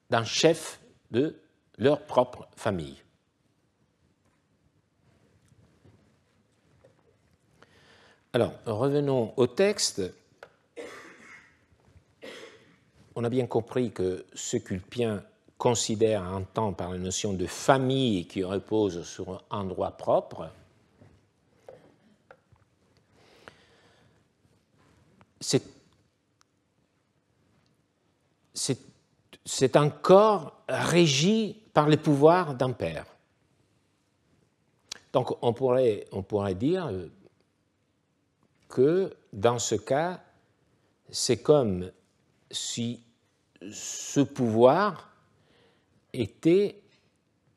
d'un chef de leur propre famille. Alors, revenons au texte. On a bien compris que ce qu'Ulpien considère et entend par la notion de famille qui repose sur un droit propre, c'est un corps régi par le pouvoir d'un père. Donc on pourrait dire que dans ce cas, c'est comme si ce pouvoir était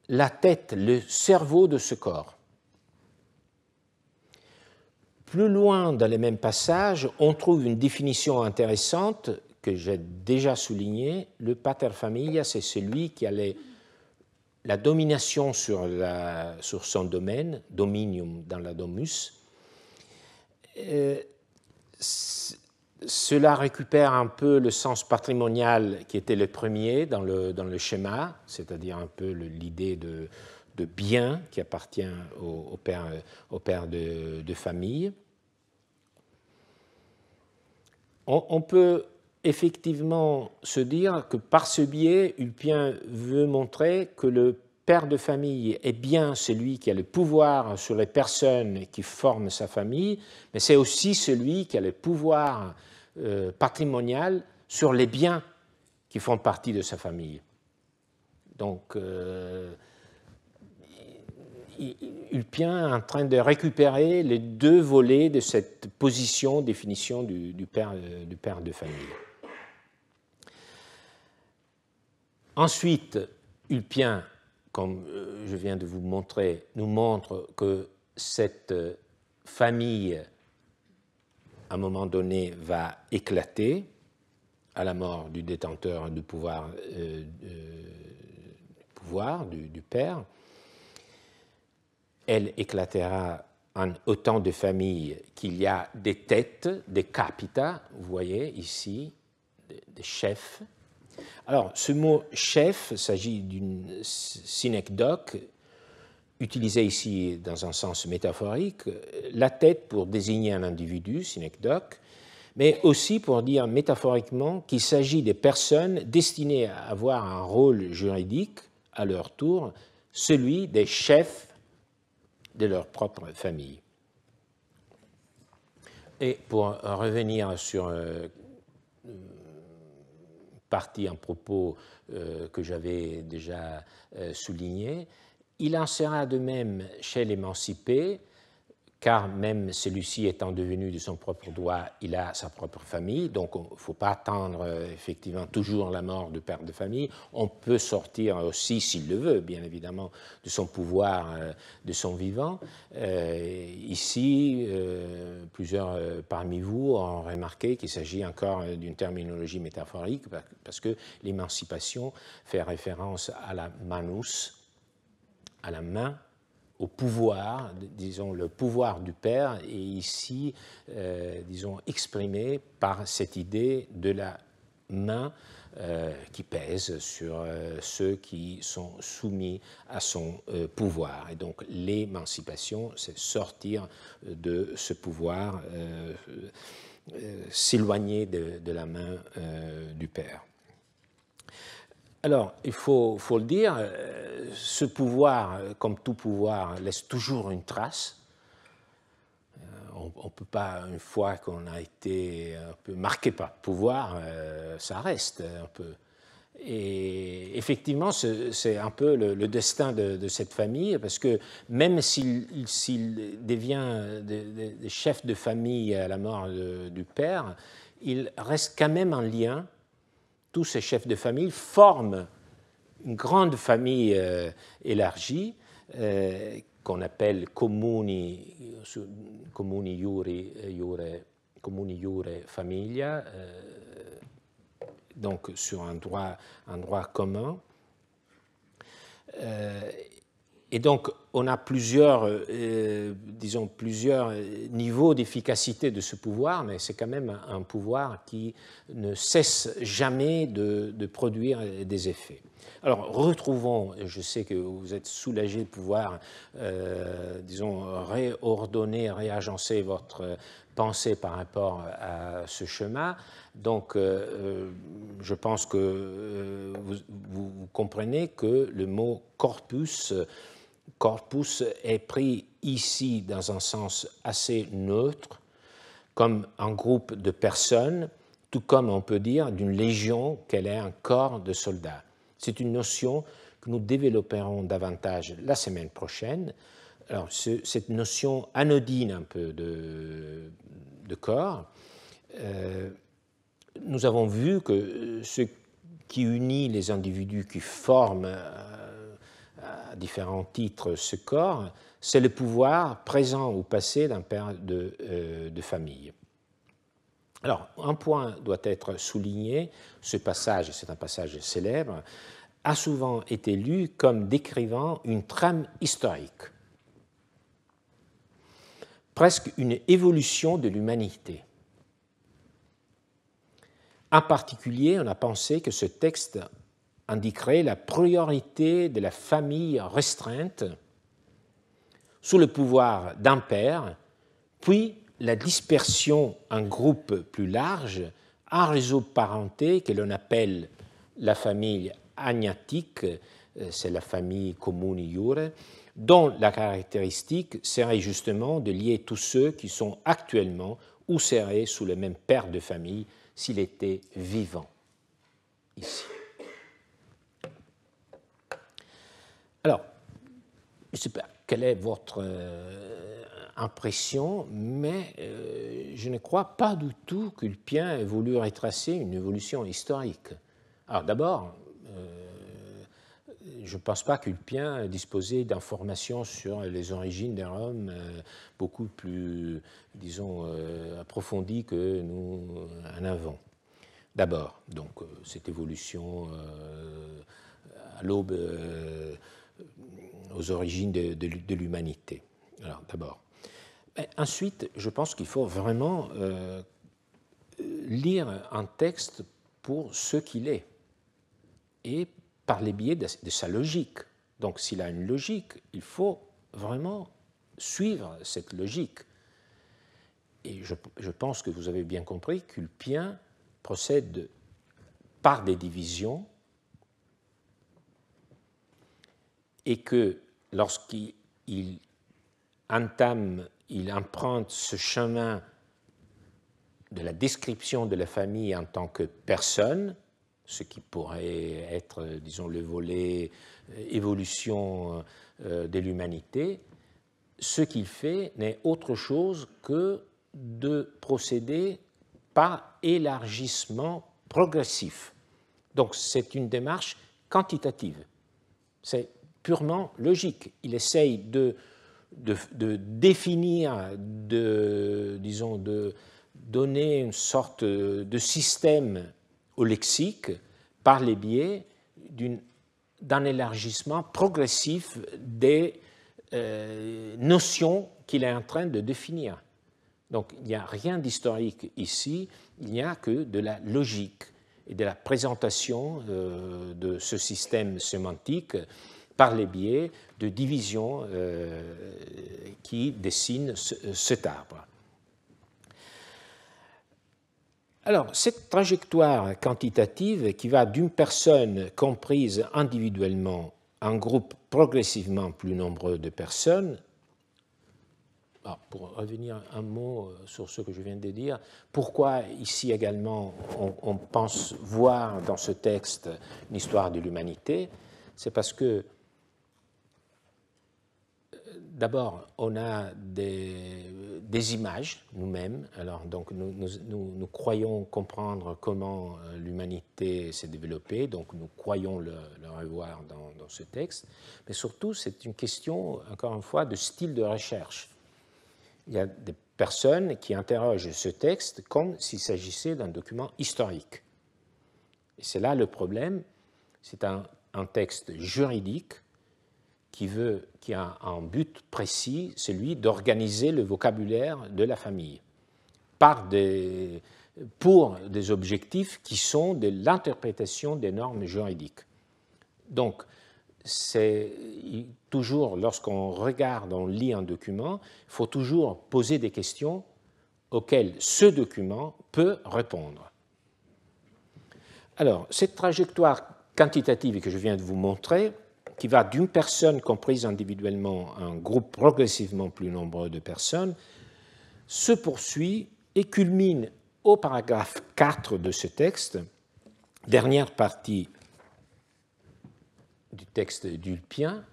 la tête, le cerveau de ce corps. Plus loin dans les mêmes passages, on trouve une définition intéressante que j'ai déjà soulignée. Le pater familia, c'est celui qui a la domination sur son domaine, dominium dans la domus. Cela récupère un peu le sens patrimonial qui était le premier dans le schéma, c'est-à-dire un peu l'idée de bien qui appartient au père de famille. On peut effectivement se dire que par ce biais, Ulpien veut montrer que le père de famille est bien celui qui a le pouvoir sur les personnes qui forment sa famille, mais c'est aussi celui qui a le pouvoir patrimonial sur les biens qui font partie de sa famille. Donc, Ulpien est en train de récupérer les deux volets de cette position, définition du père de famille. Ensuite, Ulpien, comme je viens de vous montrer, nous montre que cette famille, à un moment donné, va éclater à la mort du détenteur du pouvoir, du père. Elle éclatera en autant de familles qu'il y a des têtes, des capita, vous voyez ici, des chefs. Alors, ce mot chef s'agit d'une synecdoque, utilisée ici dans un sens métaphorique, la tête pour désigner un individu, synecdoque, mais aussi pour dire métaphoriquement qu'il s'agit des personnes destinées à avoir un rôle juridique, à leur tour, celui des chefs de leur propre famille. Et pour revenir sur partie un propos que j'avais déjà souligné, il en sera de même chez l'émancipé car même celui-ci étant devenu de son propre droit, il a sa propre famille, donc il ne faut pas attendre effectivement toujours la mort du père de famille. On peut sortir aussi, s'il le veut, bien évidemment, de son pouvoir, de son vivant. Ici, plusieurs parmi vous ont remarqué qu'il s'agit encore d'une terminologie métaphorique, parce que l'émancipation fait référence à la manus, à la main, au pouvoir, disons le pouvoir du père, et ici, disons, exprimé par cette idée de la main qui pèse sur ceux qui sont soumis à son pouvoir. Et donc l'émancipation, c'est sortir de ce pouvoir, s'éloigner de la main du père. Alors, il faut le dire, ce pouvoir, comme tout pouvoir, laisse toujours une trace. On ne peut pas, une fois qu'on a été un peu marqué par le pouvoir, ça reste un peu. Et effectivement, c'est un peu le destin de cette famille, parce que même s'il devient chef de famille à la mort du père, il reste quand même en lien. Tous ces chefs de famille forment une grande famille élargie qu'on appelle comuni iure familia, donc sur un droit commun. Et donc, on a plusieurs niveaux d'efficacité de ce pouvoir, mais c'est quand même un pouvoir qui ne cesse jamais de produire des effets. Alors, retrouvons, je sais que vous êtes soulagé de pouvoir, réordonner, réagencer votre pensée par rapport à ce schéma. Donc, je pense que vous comprenez que le mot corpus est pris ici dans un sens assez neutre, comme un groupe de personnes, tout comme on peut dire d'une légion qu'elle est un corps de soldats. C'est une notion que nous développerons davantage la semaine prochaine. Alors, cette notion anodine un peu de corps, nous avons vu que ce qui unit les individus qui forment à différents titres ce corps, c'est le pouvoir présent ou passé d'un père de famille. Alors, un point doit être souligné, ce passage, c'est un passage célèbre, a souvent été lu comme décrivant une trame historique, presque une évolution de l'humanité. En particulier, on a pensé que ce texte indiquerait la priorité de la famille restreinte sous le pouvoir d'un père, puis la dispersion en groupe plus large, un réseau de parenté que l'on appelle la famille agnatique, c'est la famille comuni iure, dont la caractéristique serait justement de lier tous ceux qui sont actuellement ou seraient sous le même père de famille s'il était vivant ici. Alors, je ne sais pas quelle est votre impression, mais je ne crois pas du tout qu'Ulpien ait voulu retracer une évolution historique. Alors d'abord, je ne pense pas qu'Ulpien disposait d'informations sur les origines des Roms beaucoup plus, disons, approfondies que nous en avons. D'abord, donc, cette évolution à l'aube, aux origines de l'humanité. Alors, d'abord. Ensuite, je pense qu'il faut vraiment lire un texte pour ce qu'il est et par les biais de sa logique. Donc, s'il a une logique, il faut vraiment suivre cette logique. Et je pense que vous avez bien compris qu'Ulpien procède par des divisions et que lorsqu'il emprunte ce chemin de la description de la famille en tant que personne, ce qui pourrait être, disons, le volet évolution de l'humanité, ce qu'il fait n'est autre chose que de procéder par élargissement progressif. Donc c'est une démarche quantitative. C'est purement logique. Il essaye de définir, disons, de donner une sorte de système au lexique par les biais d'un élargissement progressif des notions qu'il est en train de définir. Donc il n'y a rien d'historique ici, il n'y a que de la logique et de la présentation de ce système sémantique par les biais de divisions qui dessinent cet arbre. Alors, cette trajectoire quantitative qui va d'une personne comprise individuellement à un groupe progressivement plus nombreux de personnes, pour revenir un mot sur ce que je viens de dire, pourquoi ici également on pense voir dans ce texte une histoire de l'humanité, c'est parce que d'abord, on a des images nous-mêmes. Alors, donc, nous croyons comprendre comment l'humanité s'est développée, donc nous croyons le revoir dans ce texte. Mais surtout, c'est une question, encore une fois, de style de recherche. Il y a des personnes qui interrogent ce texte comme s'il s'agissait d'un document historique. Et c'est là le problème. C'est un texte juridique qui a un but précis, celui d'organiser le vocabulaire de la famille pour des objectifs qui sont de l'interprétation des normes juridiques. Donc, c'est toujours, lorsqu'on regarde, on lit un document, il faut toujours poser des questions auxquelles ce document peut répondre. Alors, cette trajectoire quantitative que je viens de vous montrer, qui va d'une personne comprise individuellement à un groupe progressivement plus nombreux de personnes, se poursuit et culmine au paragraphe 4 de ce texte, dernière partie du texte d'Ulpien,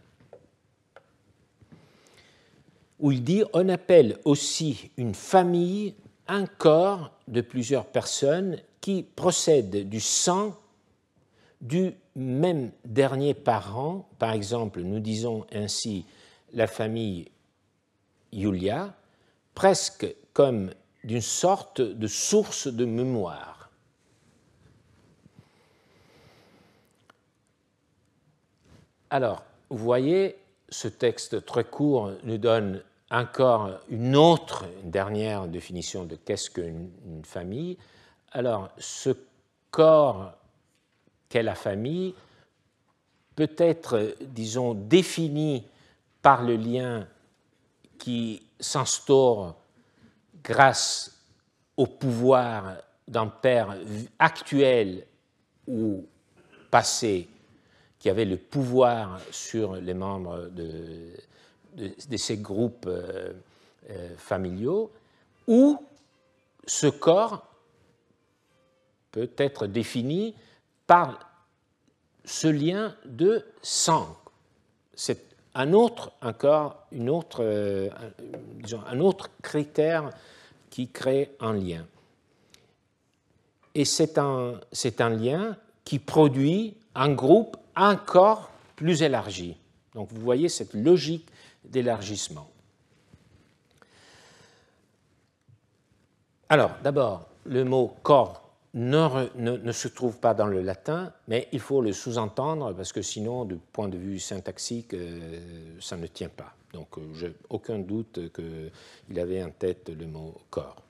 où il dit « On appelle aussi une famille un corps de plusieurs personnes qui procèdent du sang du même dernier parent. Par exemple, nous disons ainsi la famille Julia, presque comme d'une sorte de source de mémoire. » Alors, vous voyez, ce texte très court nous donne encore une dernière définition de qu'est-ce qu'une famille. Alors, ce corps qu'est la famille peut être, disons, défini par le lien qui s'instaure grâce au pouvoir d'un père actuel ou passé qui avait le pouvoir sur les membres de ces groupes familiaux, ou ce corps peut être défini par ce lien de sang. C'est un autre critère qui crée un lien. Et c'est un lien qui produit un groupe encore plus élargi. Donc vous voyez cette logique d'élargissement. Alors, d'abord, le mot corps ne se trouve pas dans le latin, mais il faut le sous-entendre parce que sinon, du point de vue syntaxique, ça ne tient pas. Donc, je n'ai aucun doute qu'il avait en tête le mot corps.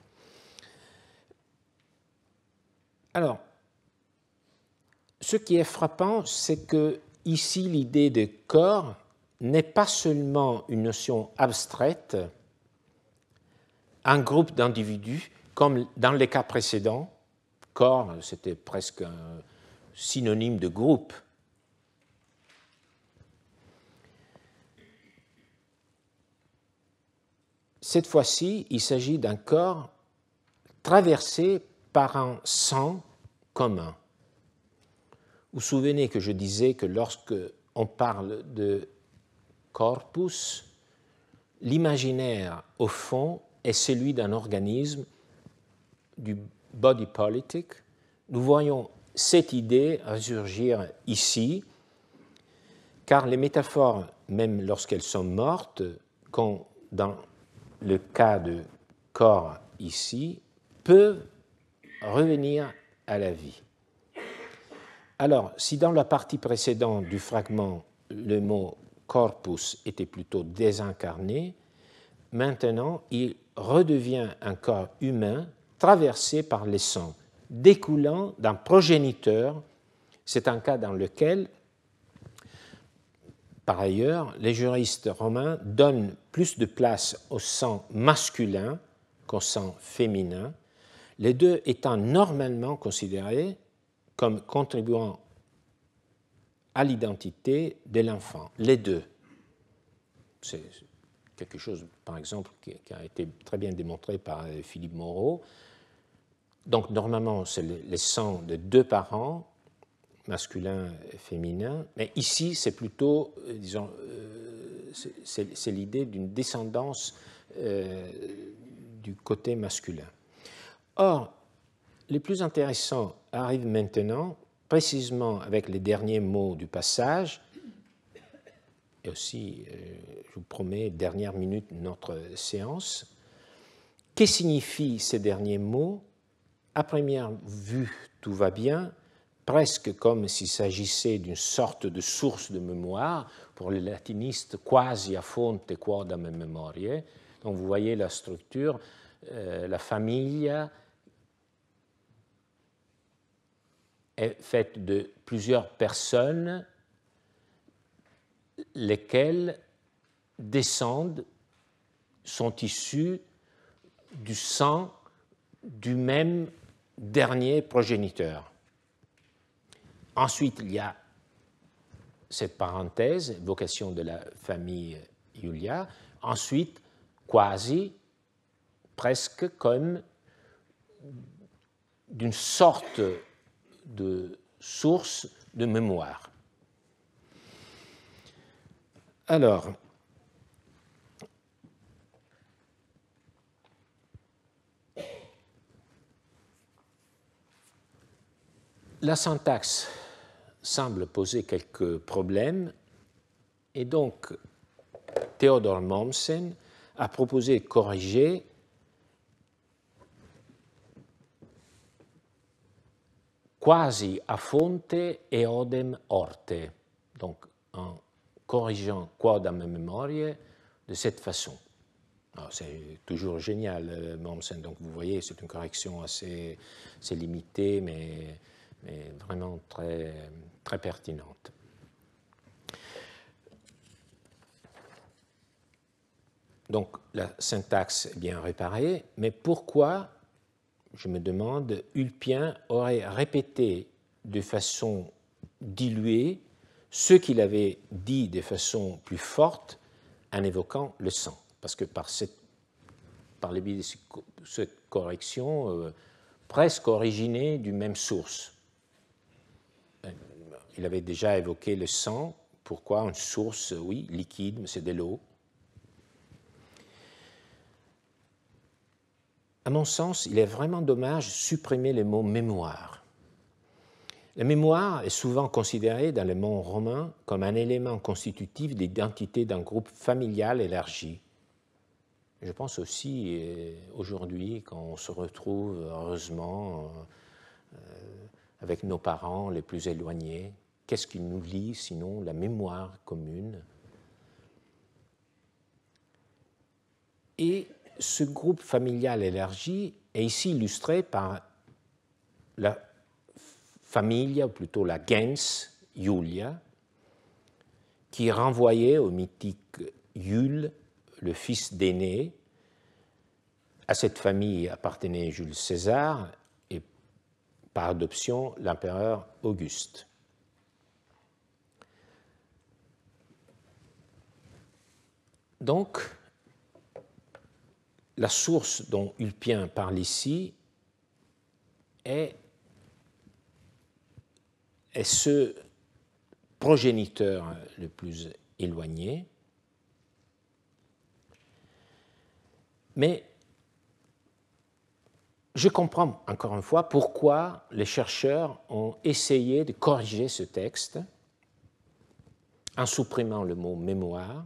Alors, ce qui est frappant, c'est que ici, l'idée de corps n'est pas seulement une notion abstraite, un groupe d'individus, comme dans les cas précédents. Corps, c'était presque un synonyme de groupe. Cette fois-ci, il s'agit d'un corps traversé par un sang commun. Vous vous souvenez que je disais que lorsque on parle de corpus, l'imaginaire, au fond, est celui d'un organisme du body politic. Nous voyons cette idée ressurgir ici, car les métaphores, même lorsqu'elles sont mortes, comme dans le cas de corps ici, peuvent revenir à la vie. Alors, si dans la partie précédente du fragment, le mot corpus était plutôt désincarné, maintenant il redevient un corps humain traversé par les sangs, découlant d'un progéniteur. C'est un cas dans lequel, par ailleurs, les juristes romains donnent plus de place au sang masculin qu'au sang féminin, les deux étant normalement considérés comme contribuant à l'identité de l'enfant. Les deux. C'est quelque chose, par exemple, qui a été très bien démontré par Philippe Moreau. Donc, normalement, c'est les sangs de deux parents, masculin et féminin, mais ici, c'est plutôt, disons, c'est l'idée d'une descendance du côté masculin. Or, les plus intéressants arrivent maintenant, précisément avec les derniers mots du passage, et aussi, je vous promets, dernière minute de notre séance. Que signifient ces derniers mots? À première vue, tout va bien, presque comme s'il s'agissait d'une sorte de source de mémoire, pour les latinistes, quasi a fonte quodam memoriae. Donc vous voyez la structure, la famiglia est faite de plusieurs personnes, lesquelles descendent, sont issues du sang du même dernier progéniteur. Ensuite, il y a cette parenthèse, évocation de la famille Iulia. Ensuite, quasi, presque comme d'une sorte de source de mémoire. Alors, la syntaxe semble poser quelques problèmes et donc Theodor Mommsen a proposé de corriger quasi a fonte eodem orte, donc en corrigeant quodam memoriae de cette façon. C'est toujours génial, Mommsen, donc vous voyez, c'est une correction assez limitée, mais vraiment très, très pertinente. Donc la syntaxe est bien réparée, mais pourquoi, je me demande, Ulpien aurait répété de façon diluée ce qu'il avait dit de façon plus forte en évoquant le sang? Parce que par le biais de cette correction, presque originée du même source. Il avait déjà évoqué le sang. Pourquoi une source, oui, liquide, mais c'est de l'eau. À mon sens, il est vraiment dommage de supprimer le mot mémoire. La mémoire est souvent considérée dans le monde romain comme un élément constitutif d'identité d'un groupe familial élargi. Je pense aussi aujourd'hui, quand on se retrouve heureusement avec nos parents les plus éloignés, qu'est-ce qui nous lie sinon la mémoire commune? Et ce groupe familial élargi est ici illustré par la famille, ou plutôt la gens Iulia, qui renvoyait au mythique Iule, le fils d'aîné. À cette famille appartenait Jules César et par adoption l'empereur Auguste. Donc, la source dont Ulpien parle ici est ce progéniteur le plus éloigné. Mais je comprends encore une fois pourquoi les chercheurs ont essayé de corriger ce texte en supprimant le mot mémoire,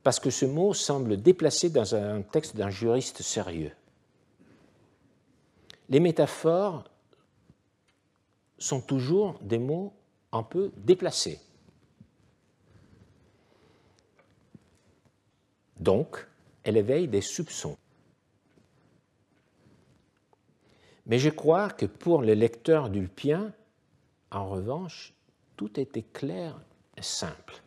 parce que ce mot semble déplacé dans un texte d'un juriste sérieux. Les métaphores sont toujours des mots un peu déplacés. Donc, elle éveille des soupçons. Mais je crois que pour le lecteur d'Ulpien, en revanche, tout était clair et simple.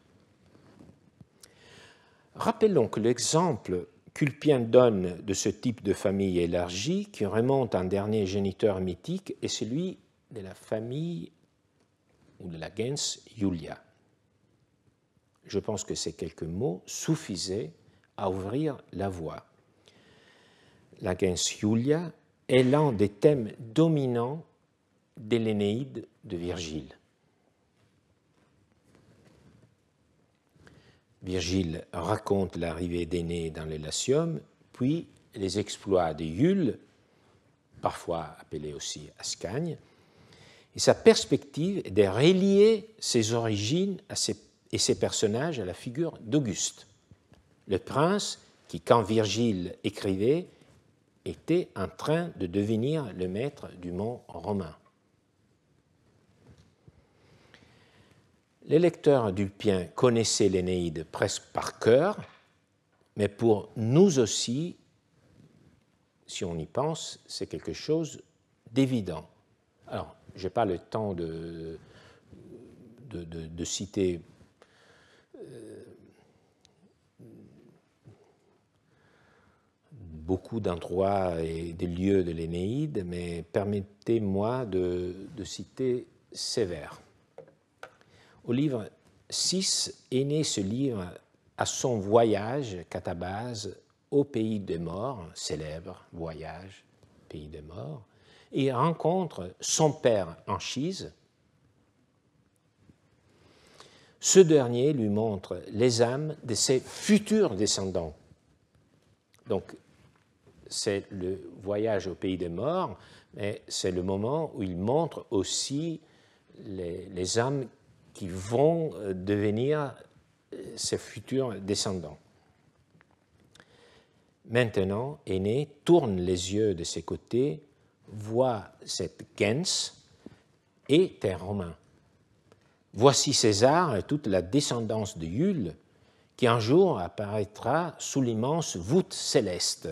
Rappelons que l'exemple qu'Ulpien donne de ce type de famille élargie, qui remonte à un dernier géniteur mythique, est celui de la famille ou de la gens Iulia. Je pense que ces quelques mots suffisaient à ouvrir la voie. La gens Iulia est l'un des thèmes dominants de l'Énéide de Virgile. Virgile raconte l'arrivée d'Énée dans le Latium, puis les exploits de Iule, parfois appelé aussi Ascagne, et sa perspective est de relier ses origines et ses personnages à la figure d'Auguste, le prince qui, quand Virgile écrivait, était en train de devenir le maître du monde romain. Les lecteurs d'Ulpien connaissaient l'Énéide presque par cœur, mais pour nous aussi, si on y pense, c'est quelque chose d'évident. Alors, je n'ai pas le temps de citer beaucoup d'endroits et des lieux de l'Énéide, mais permettez-moi de citer ces vers. Au livre 6, Énée se livre à son voyage catabase au pays des morts, célèbre voyage, pays des morts, et il rencontre son père Anchise. Ce dernier lui montre les âmes de ses futurs descendants. Donc, c'est le voyage au pays des morts, mais c'est le moment où il montre aussi les âmes qui vont devenir ses futurs descendants. Maintenant, Énée tourne les yeux de ses côtés, voit cette gens et terre romain. Voici César et toute la descendance de Iule, qui un jour apparaîtra sous l'immense voûte céleste.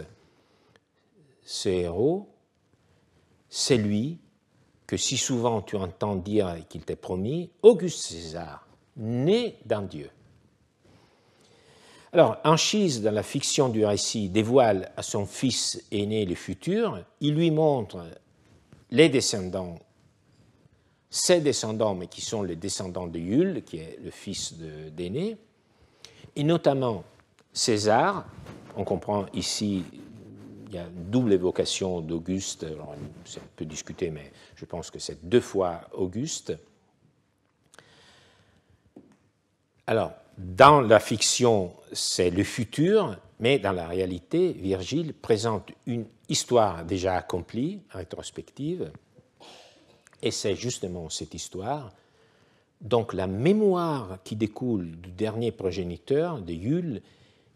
Ce héros, c'est lui que si souvent tu entends dire qu'il t'est promis, Auguste César, né d'un dieu. Alors, Anchise, dans la fiction du récit, dévoile à son fils aîné le futur, il lui montre les descendants, ses descendants, mais qui sont les descendants de Iule, qui est le fils d'Énée, et notamment César. On comprend ici, il y a une double évocation d'Auguste, alors c'est un peu discuté, mais je pense que c'est 2 fois Auguste. Alors, dans la fiction, c'est le futur, mais dans la réalité, Virgile présente une histoire déjà accomplie, rétrospective, et c'est justement cette histoire, donc la mémoire qui découle du dernier progéniteur de Iule,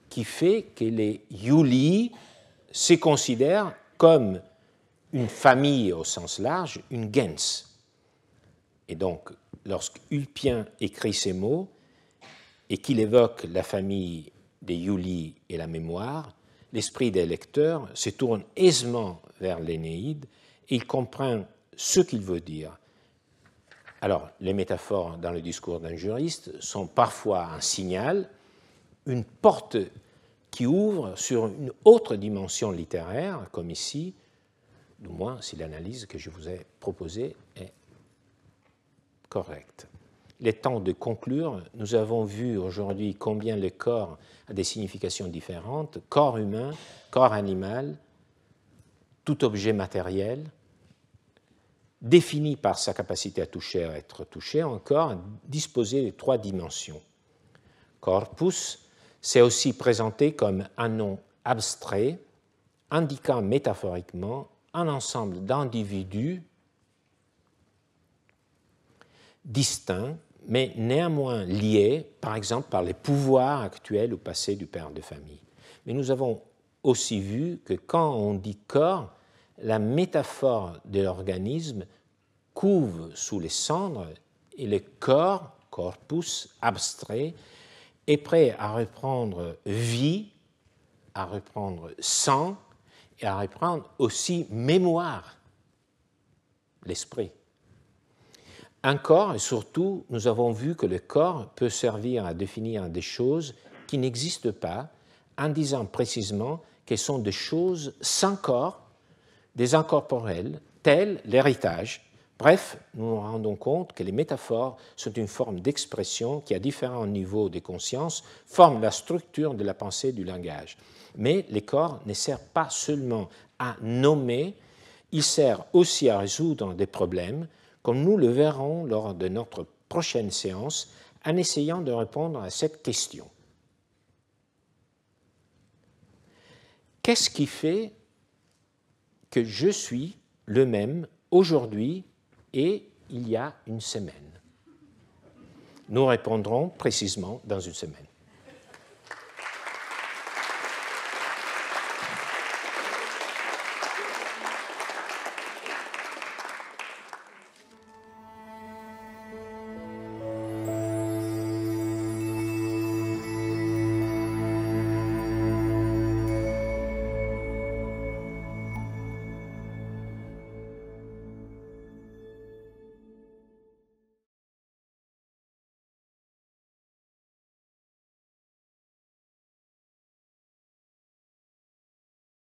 qui fait que les Iulii se considèrent comme une famille au sens large, une gens. Et donc, lorsque Ulpien écrit ces mots et qu'il évoque la famille des Iulii et la mémoire, l'esprit des lecteurs se tourne aisément vers l'Énéide et il comprend ce qu'il veut dire. Alors, les métaphores dans le discours d'un juriste sont parfois un signal, une porte qui ouvre sur une autre dimension littéraire, comme ici, du moins si l'analyse que je vous ai proposée est correcte. Il est temps de conclure. Nous avons vu aujourd'hui combien le corps a des significations différentes, corps humain, corps animal, tout objet matériel, défini par sa capacité à toucher, à être touché, encore disposé de 3 dimensions. Corpus, C'est aussi présenté comme un nom abstrait, indiquant métaphoriquement un ensemble d'individus distincts, mais néanmoins liés, par exemple, par les pouvoirs actuels ou passés du père de famille. Mais nous avons aussi vu que quand on dit corps, la métaphore de l'organisme couve sous les cendres et le corps, corpus abstrait, est prêt à reprendre vie, à reprendre sang et à reprendre aussi mémoire, l'esprit. Un corps, et surtout, nous avons vu que le corps peut servir à définir des choses qui n'existent pas, en disant précisément qu'elles sont des choses sans corps, des incorporelles, telles l'héritage. Bref, nous nous rendons compte que les métaphores sont une forme d'expression qui, à différents niveaux de conscience, forment la structure de la pensée du langage. Mais les corps ne servent pas seulement à nommer, ils servent aussi à résoudre des problèmes, comme nous le verrons lors de notre prochaine séance, en essayant de répondre à cette question. Qu'est-ce qui fait que je suis le même aujourd'hui et il y a une semaine? Nous répondrons précisément dans une semaine.